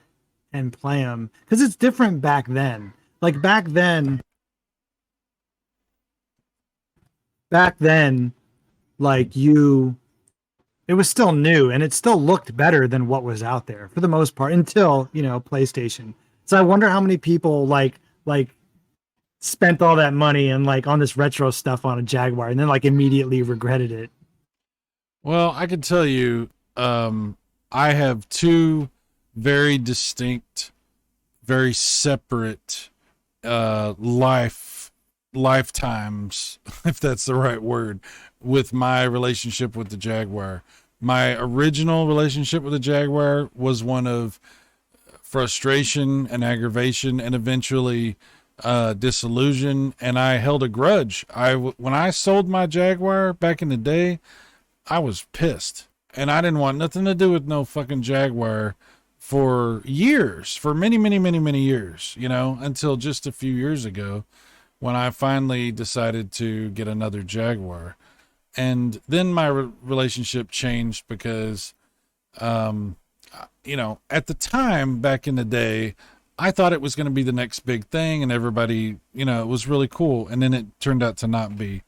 and play them, because it's different back then. Like back then, like it was still new and it still looked better than what was out there for the most part until PlayStation. So I wonder how many people like spent all that money and like on this retro stuff on a Jaguar and then like immediately regretted it. Well, I can tell you, I have two very distinct, very separate lifetimes, if that's the right word, with my relationship with the Jaguar. My original relationship with the Jaguar was one of frustration and aggravation and eventually disillusion, and I held a grudge. When I sold my Jaguar back in the day, I was pissed, and I didn't want nothing to do with no fucking Jaguar for years, for many, many, many, many years, until just a few years ago when I finally decided to get another Jaguar. And then my relationship changed because, at the time back in the day, I thought it was going to be the next big thing and everybody, it was really cool. And then it turned out to not be.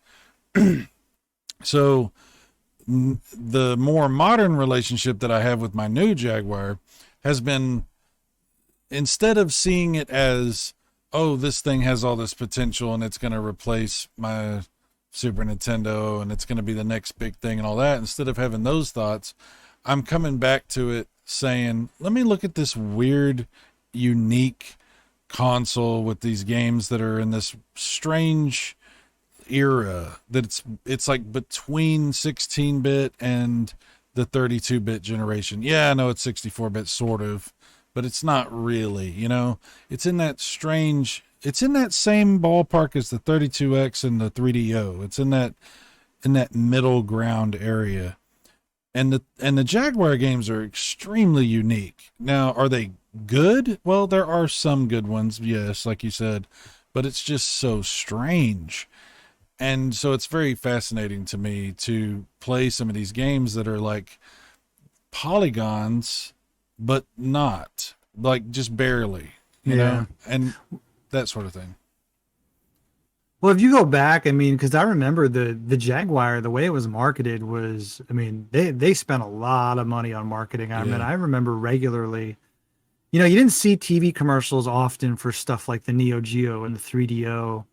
So the more modern relationship that I have with my new Jaguar has been, instead of seeing it as, oh, this thing has all this potential and it's going to replace my Super Nintendo and it's going to be the next big thing and all that, instead of having those thoughts, I'm coming back to it saying, let me look at this weird, unique console with these games that are in this strange era that it's like between 16-bit and the 32-bit generation. Yeah, I know it's 64-bit sort of, but it's not really, it's in that same ballpark as the 32X and the 3DO. It's in that middle ground area. And the Jaguar games are extremely unique. Now, are they good? Well, there are some good ones, yes, like you said, but it's just so strange. And so it's very fascinating to me to play some of these games that are like polygons, but not, like just barely, you know, and that sort of thing. Well, if you go back, because I remember the Jaguar, the way it was marketed was, they spent a lot of money on marketing. I remember regularly, you didn't see TV commercials often for stuff like the Neo Geo and the 3DO.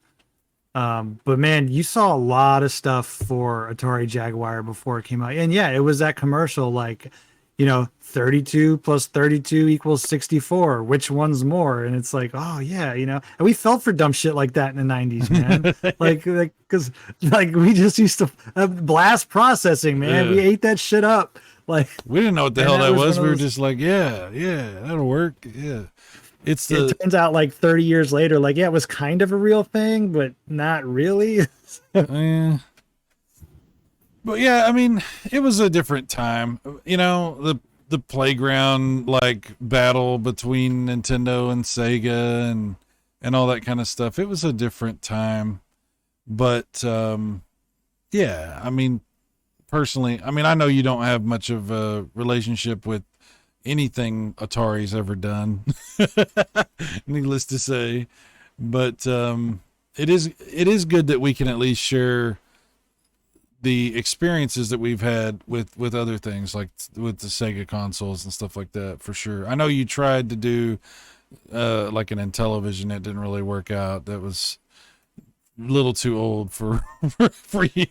But man, you saw a lot of stuff for Atari Jaguar before it came out. And yeah, it was that commercial, like, 32 plus 32 equals 64. Which one's more? And it's like, oh yeah, and we felt for dumb shit like that in the 90s, man. Cause we just used to blast processing, man. We ate that shit up. Like, we didn't know what the hell that was. We were just like, yeah, that'll work. Yeah. It turns out like 30 years later, like, yeah, it was kind of a real thing, but not really. Yeah. But yeah, it was a different time. The playground like battle between Nintendo and Sega and all that kind of stuff. It was a different time. But yeah, personally, I know you don't have much of a relationship with anything Atari's ever done, needless to say, but it is good that we can at least share the experiences that we've had with other things, like with the Sega consoles and stuff like that, for sure. I know you tried to do like an Intellivision. It didn't really work out. That was a little too old for for you.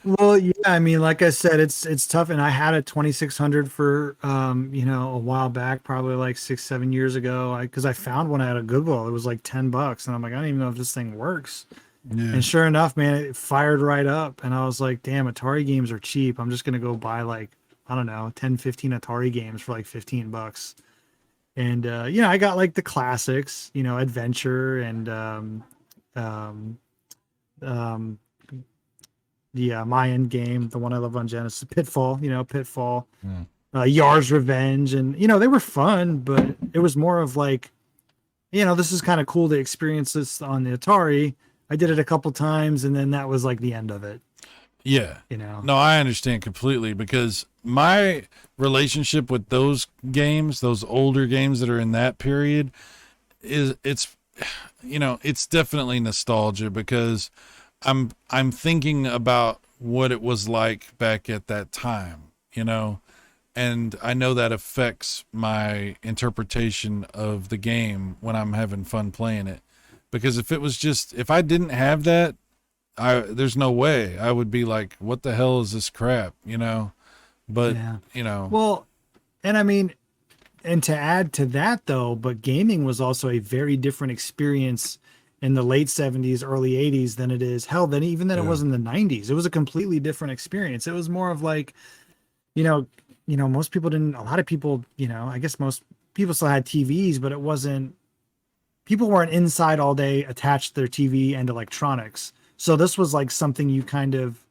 Well, yeah, like I said, it's tough. And I had a 2600 for, a while back, probably like 6-7 years ago. Cause I found one at a Goodwill. It was like $10. And I'm like, I don't even know if this thing works. Yeah. And sure enough, man, it fired right up. And I was like, damn, Atari games are cheap. I'm just going to go buy like, I don't know, 10, 15 Atari games for like $15. And, I got like the classics, Adventure and, the Mayan game, the one I love on Genesis, Pitfall, Yar's Revenge. And, they were fun, but it was more of like, this is kind of cool to experience this on the Atari. I did it a couple times and then that was like the end of it. Yeah. No, I understand completely, because my relationship with those games, those older games that are in that period, it's definitely nostalgia, because I'm thinking about what it was like back at that time, and I know that affects my interpretation of the game when I'm having fun playing it. Because if I didn't have that, there's no way I would be like, what the hell is this crap? But well, and and to add to that though, but gaming was also a very different experience in the late 70s, early 80s than it is then it was in the 90s. It was a completely different experience. It was more of like, you know, most people didn't, a lot of people, I guess most people still had TVs, but people weren't inside all day attached to their TV and electronics. So this was like something you kind of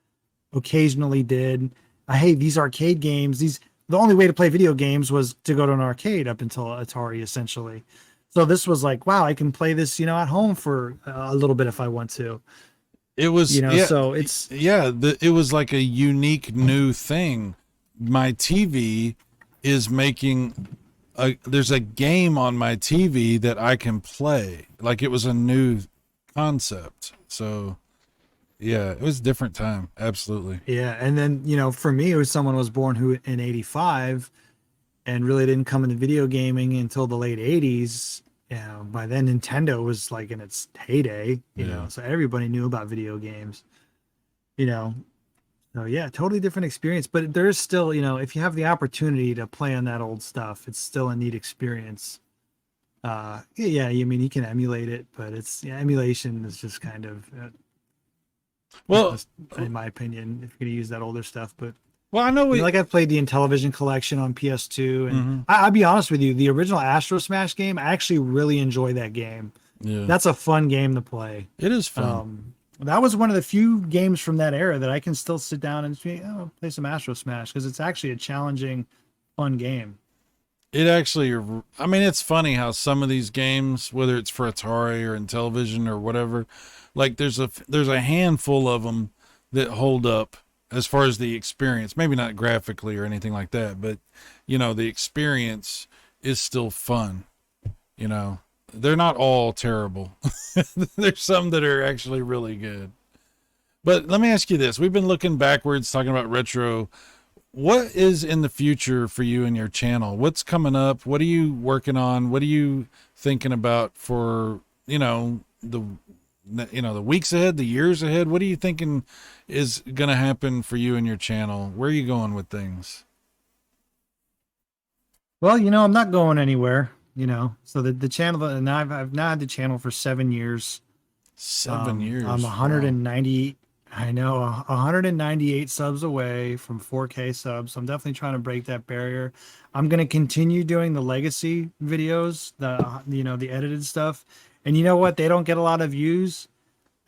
occasionally did. Hey, these arcade games, the only way to play video games was to go to an arcade up until Atari, essentially. So this was like, wow, I can play this, at home for a little bit if I want to. It was, so it's, it was like a unique new thing. My TV is making there's a game on my TV that I can play. Like it was a new concept. So yeah, it was a different time. Absolutely. Yeah. And then, for me, it was someone who was born in 85 and really didn't come into video gaming until the late 80s. By then Nintendo was like in its heyday, so everybody knew about video games, so yeah, totally different experience, but there's still, if you have the opportunity to play on that old stuff, it's still a neat experience. I mean, you can emulate it, but emulation is just kind of, in my opinion, if you're going to use that older stuff, but well, I know I've played the Intellivision collection on PS2, and I'll be honest with you, the original Astro Smash game, I actually really enjoy that game. Yeah, that's a fun game to play. It is fun. That was one of the few games from that era that I can still sit down and play some Astro Smash, because it's actually a challenging, fun game. It actually, I mean, it's funny how some of these games, whether it's for Atari or Intellivision or whatever, like there's a handful of them that hold up as far as the experience. Maybe not graphically or anything like that, but the experience is still fun. They're not all terrible. There's some that are actually really good. But let me ask you this. We've been looking backwards, talking about retro. What is in the future for you and your channel? What's coming up? What are you working on? What are you thinking about for, the weeks ahead, the years ahead? What are you thinking is going to happen for you and your channel? Where are you going with things? Well, I'm not going anywhere. So the channel, and I've now had the channel for 7 years. 7 years. I'm 190. Wow. I know, 198 subs away from 4K subs. So I'm definitely trying to break that barrier. I'm going to continue doing the legacy videos, the edited stuff. And you know what? They don't get a lot of views.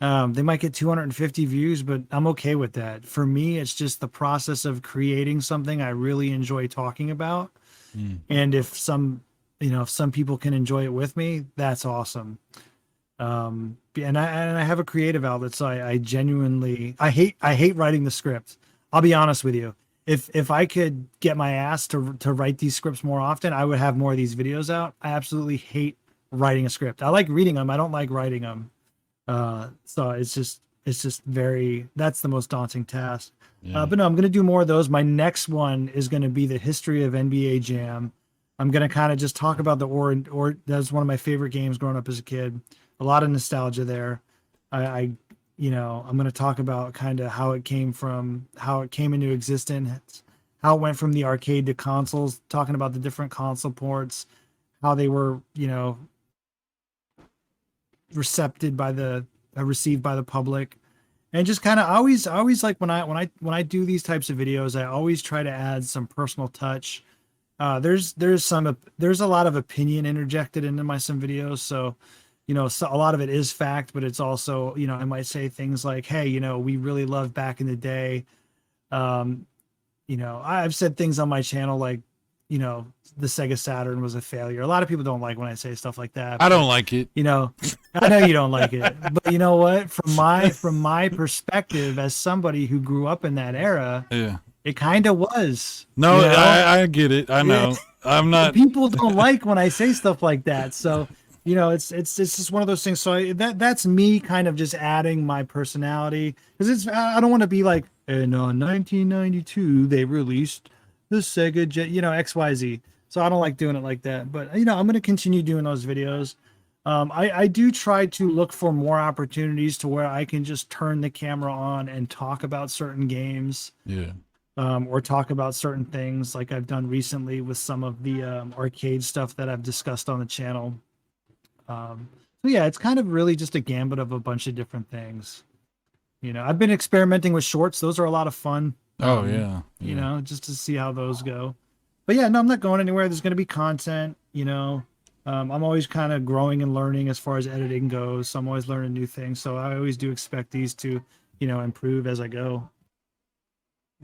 They might get 250 views, but I'm okay with that. For me, it's just the process of creating something I really enjoy talking about. And if some people can enjoy it with me, that's awesome. And I have a creative outlet, so I genuinely, I hate writing the script. I'll be honest with you. If I could get my ass to write these scripts more often, I would have more of these videos out. I absolutely hate writing a script. I like reading them. I don't like writing them. So it's just that's the most daunting task. Yeah. But no, I'm going to do more of those. My next one is going to be the history of NBA Jam. I'm going to kind of just talk about or that's one of my favorite games growing up as a kid. A lot of nostalgia there. I'm going to talk about kind of how it came into existence, how it went from the arcade to consoles, talking about the different console ports, how they were, received by the public. And just kind of always like when I do these types of videos, I always try to add some personal touch. There's a lot of opinion interjected into some videos. So, so a lot of it is fact, but it's also, I might say things like, hey, we really loved back in the day. I've said things on my channel like, the Sega Saturn was a failure. A lot of people don't like when I say stuff like that. I don't like it. I know you don't like it, but you know what? From my perspective as somebody who grew up in that era, yeah, it kind of was. No, I get it. I know. I'm not. People don't like when I say stuff like that. So, it's just one of those things. So that's me kind of just adding my personality, because I don't want to be like, in 1992 they released the Sega XYZ. So I don't like doing it like that. But I'm going to continue doing those videos. I do try to look for more opportunities to where I can just turn the camera on and talk about certain games. Yeah. Or talk about certain things like I've done recently with some of the arcade stuff that I've discussed on the channel. So yeah, it's kind of really just a gambit of a bunch of different things. I've been experimenting with shorts. Those are a lot of fun. Oh yeah, yeah. Just to see how those go. But yeah, no, I'm not going anywhere. There's going to be content. I'm always kind of growing and learning as far as editing goes. So I'm always learning new things. So I always do expect these to, improve as I go.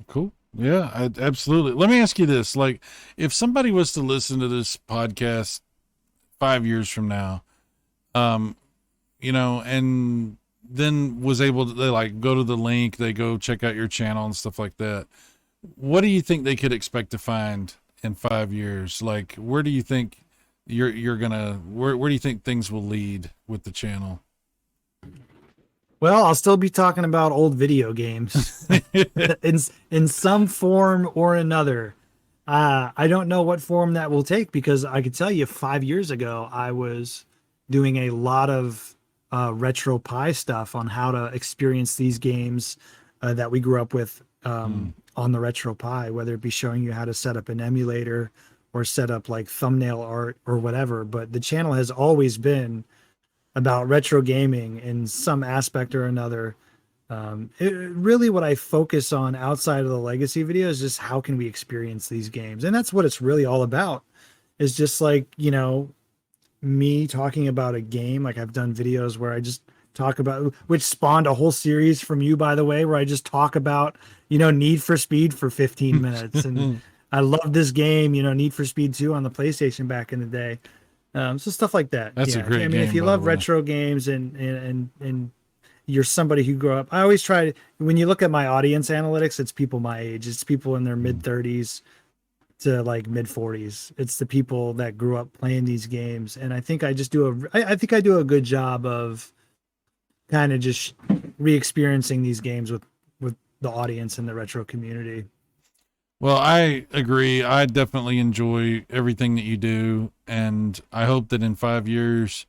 Cool. Yeah, absolutely. Let me ask you this: like, if somebody was to listen to this podcast 5 years from now, and then was able to, they like go to the link, they go check out your channel and stuff like that. What do you think they could expect to find in 5 years? Like, where do you think you're gonna, where do you think things will lead with the channel? Well, I'll still be talking about old video games in some form or another. I don't know what form that will take, because I could tell you 5 years ago, I was doing a lot of retro pie stuff on how to experience these games that we grew up with on the retro pie, whether it be showing you how to set up an emulator or set up like thumbnail art or whatever. But the channel has always been about retro gaming in some aspect or another. Really what I focus on outside of the legacy video is just how can we experience these games. And that's what it's really all about, is just like, me talking about a game. Like I've done videos where I just talk about, which spawned a whole series from you, by the way, where I just talk about, Need for Speed for 15 minutes. And I love this game, Need for Speed 2 on the PlayStation back in the day. So stuff like that. That's a great I mean, game, if you by the love way. retro games and you're somebody who grew up, I always try to, when you look at my audience analytics, it's people my age. It's people in their mid 30s to like mid 40s. It's the people that grew up playing these games. And I think I think I do a good job of kind of just re-experiencing these games with the audience and the retro community. Well, I agree. I definitely enjoy everything that you do, and I hope that in 5 years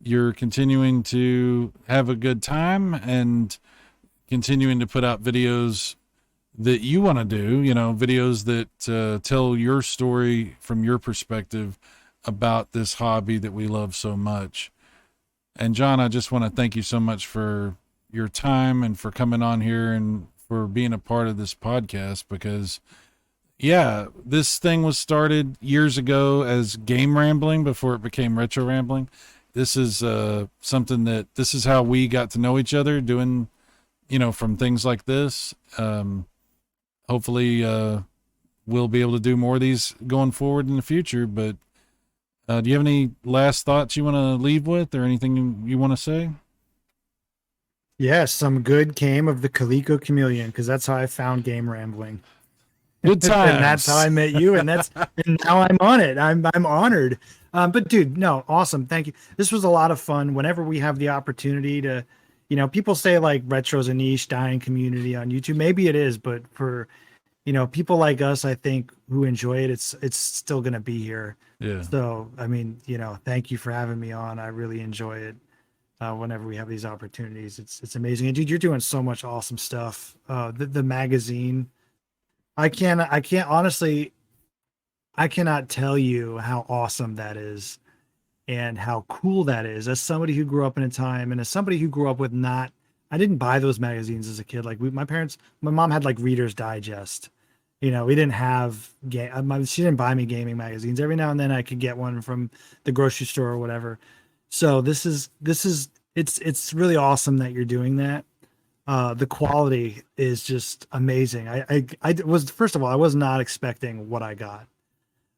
you're continuing to have a good time and continuing to put out videos that you want to do, videos that tell your story from your perspective about this hobby that we love so much. And Jon, I just want to thank you so much for your time and for coming on here and for being a part of this podcast, because yeah, this thing was started years ago as game rambling before it became retro rambling. This is something this is how we got to know each other, doing, from things like this. Hopefully we'll be able to do more of these going forward in the future. But do you have any last thoughts you want to leave with, or anything you want to say? Yes, some good came of the Calico Chameleon, because that's how I found game rambling. Good times. And that's how I met you, and now I'm on it. I'm honored. But dude, no, awesome. Thank you. This was a lot of fun. Whenever we have the opportunity to, people say like retro's a niche, dying community on YouTube. Maybe it is, but for, people like us, I think, who enjoy it, it's still gonna be here. Yeah. So I mean, thank you for having me on. I really enjoy it. Whenever we have these opportunities, it's amazing. And dude, you're doing so much awesome stuff. The magazine. I cannot tell you how awesome that is and how cool that is. As somebody who grew up in a time, and as somebody who grew up with I didn't buy those magazines as a kid. Like my mom had like Reader's Digest. We didn't have she didn't buy me gaming magazines. Every now and then I could get one from the grocery store or whatever. So it's really awesome that you're doing that. The quality is just amazing. I was, first of all, I was not expecting what I got.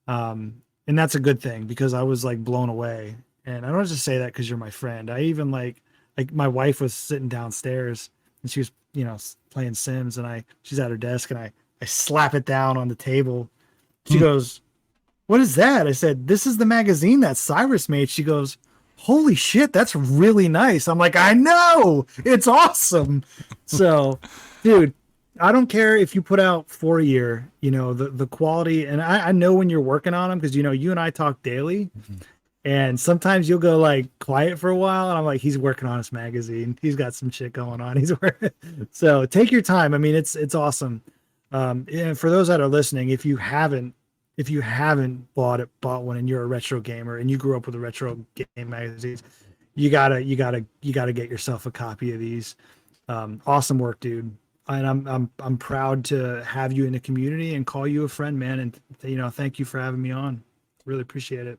And that's a good thing, because I was like blown away. And I don't just say that because you're my friend. I even like my wife was sitting downstairs and she was, playing Sims, and she's at her desk, and I slap it down on the table. She goes, "What is that?" I said, "This is the magazine that Cyrus made." She goes, "Holy shit, that's really nice." I'm like, "I know, it's awesome." So, dude, I don't care if you put out for a year, the quality, and I know when you're working on them, because, you and I talk daily, and sometimes you'll go like quiet for a while, and I'm like, he's working on his magazine. He's got some shit going on. He's working. So take your time. I mean, it's awesome. And for those that are listening, if you haven't bought one and you're a retro gamer and you grew up with the retro game magazines, you gotta get yourself a copy of these. Awesome work, dude. And I'm proud to have you in the community and call you a friend, man. And thank you for having me on. Really appreciate it.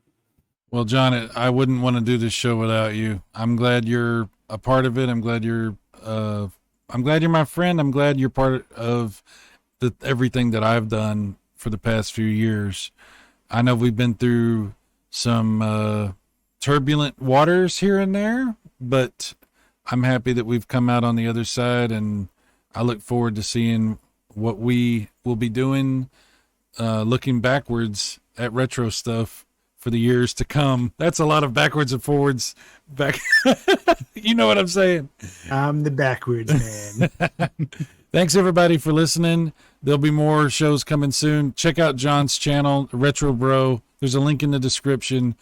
Well, John, I wouldn't want to do this show without you. I'm glad you're a part of it. I'm glad you're my friend. I'm glad you're part of everything that I've done for the past few years. I know we've been through some turbulent waters here and there, but I'm happy that we've come out on the other side, and I look forward to seeing what we will be doing, looking backwards at retro stuff for the years to come. That's a lot of backwards and forwards. You know what I'm saying? I'm the backwards man. Thanks everybody for listening. There'll be more shows coming soon. Check out John's channel, Retro Bro. There's a link in the description.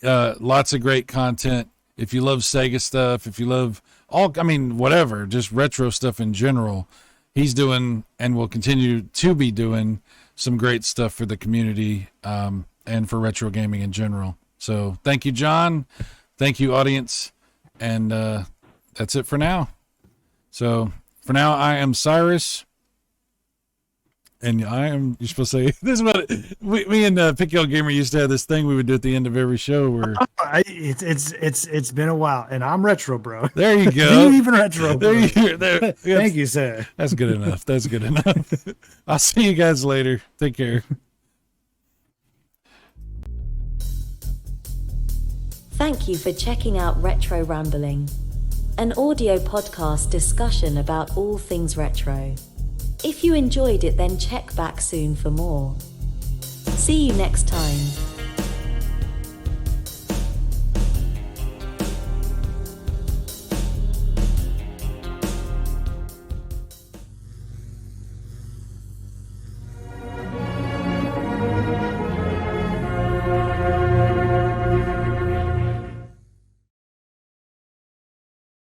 Lots of great content. If you love Sega stuff, if you love whatever, just retro stuff in general, he's doing and will continue to be doing some great stuff for the community, and for retro gaming in general. So thank you, John. Thank you, audience. And that's it for now. So for now, I am Cyrus. And you're supposed to say, this is what me and Pick Your Gamer used to have this thing we would do at the end of every show where it's been a while, and I'm retro, bro. There you go. Even retro, bro. Thank you, sir. That's good enough. That's good enough. I'll see you guys later. Take care. Thank you for checking out Retro Rambling, an audio podcast discussion about all things retro. If you enjoyed it, then check back soon for more. See you next time.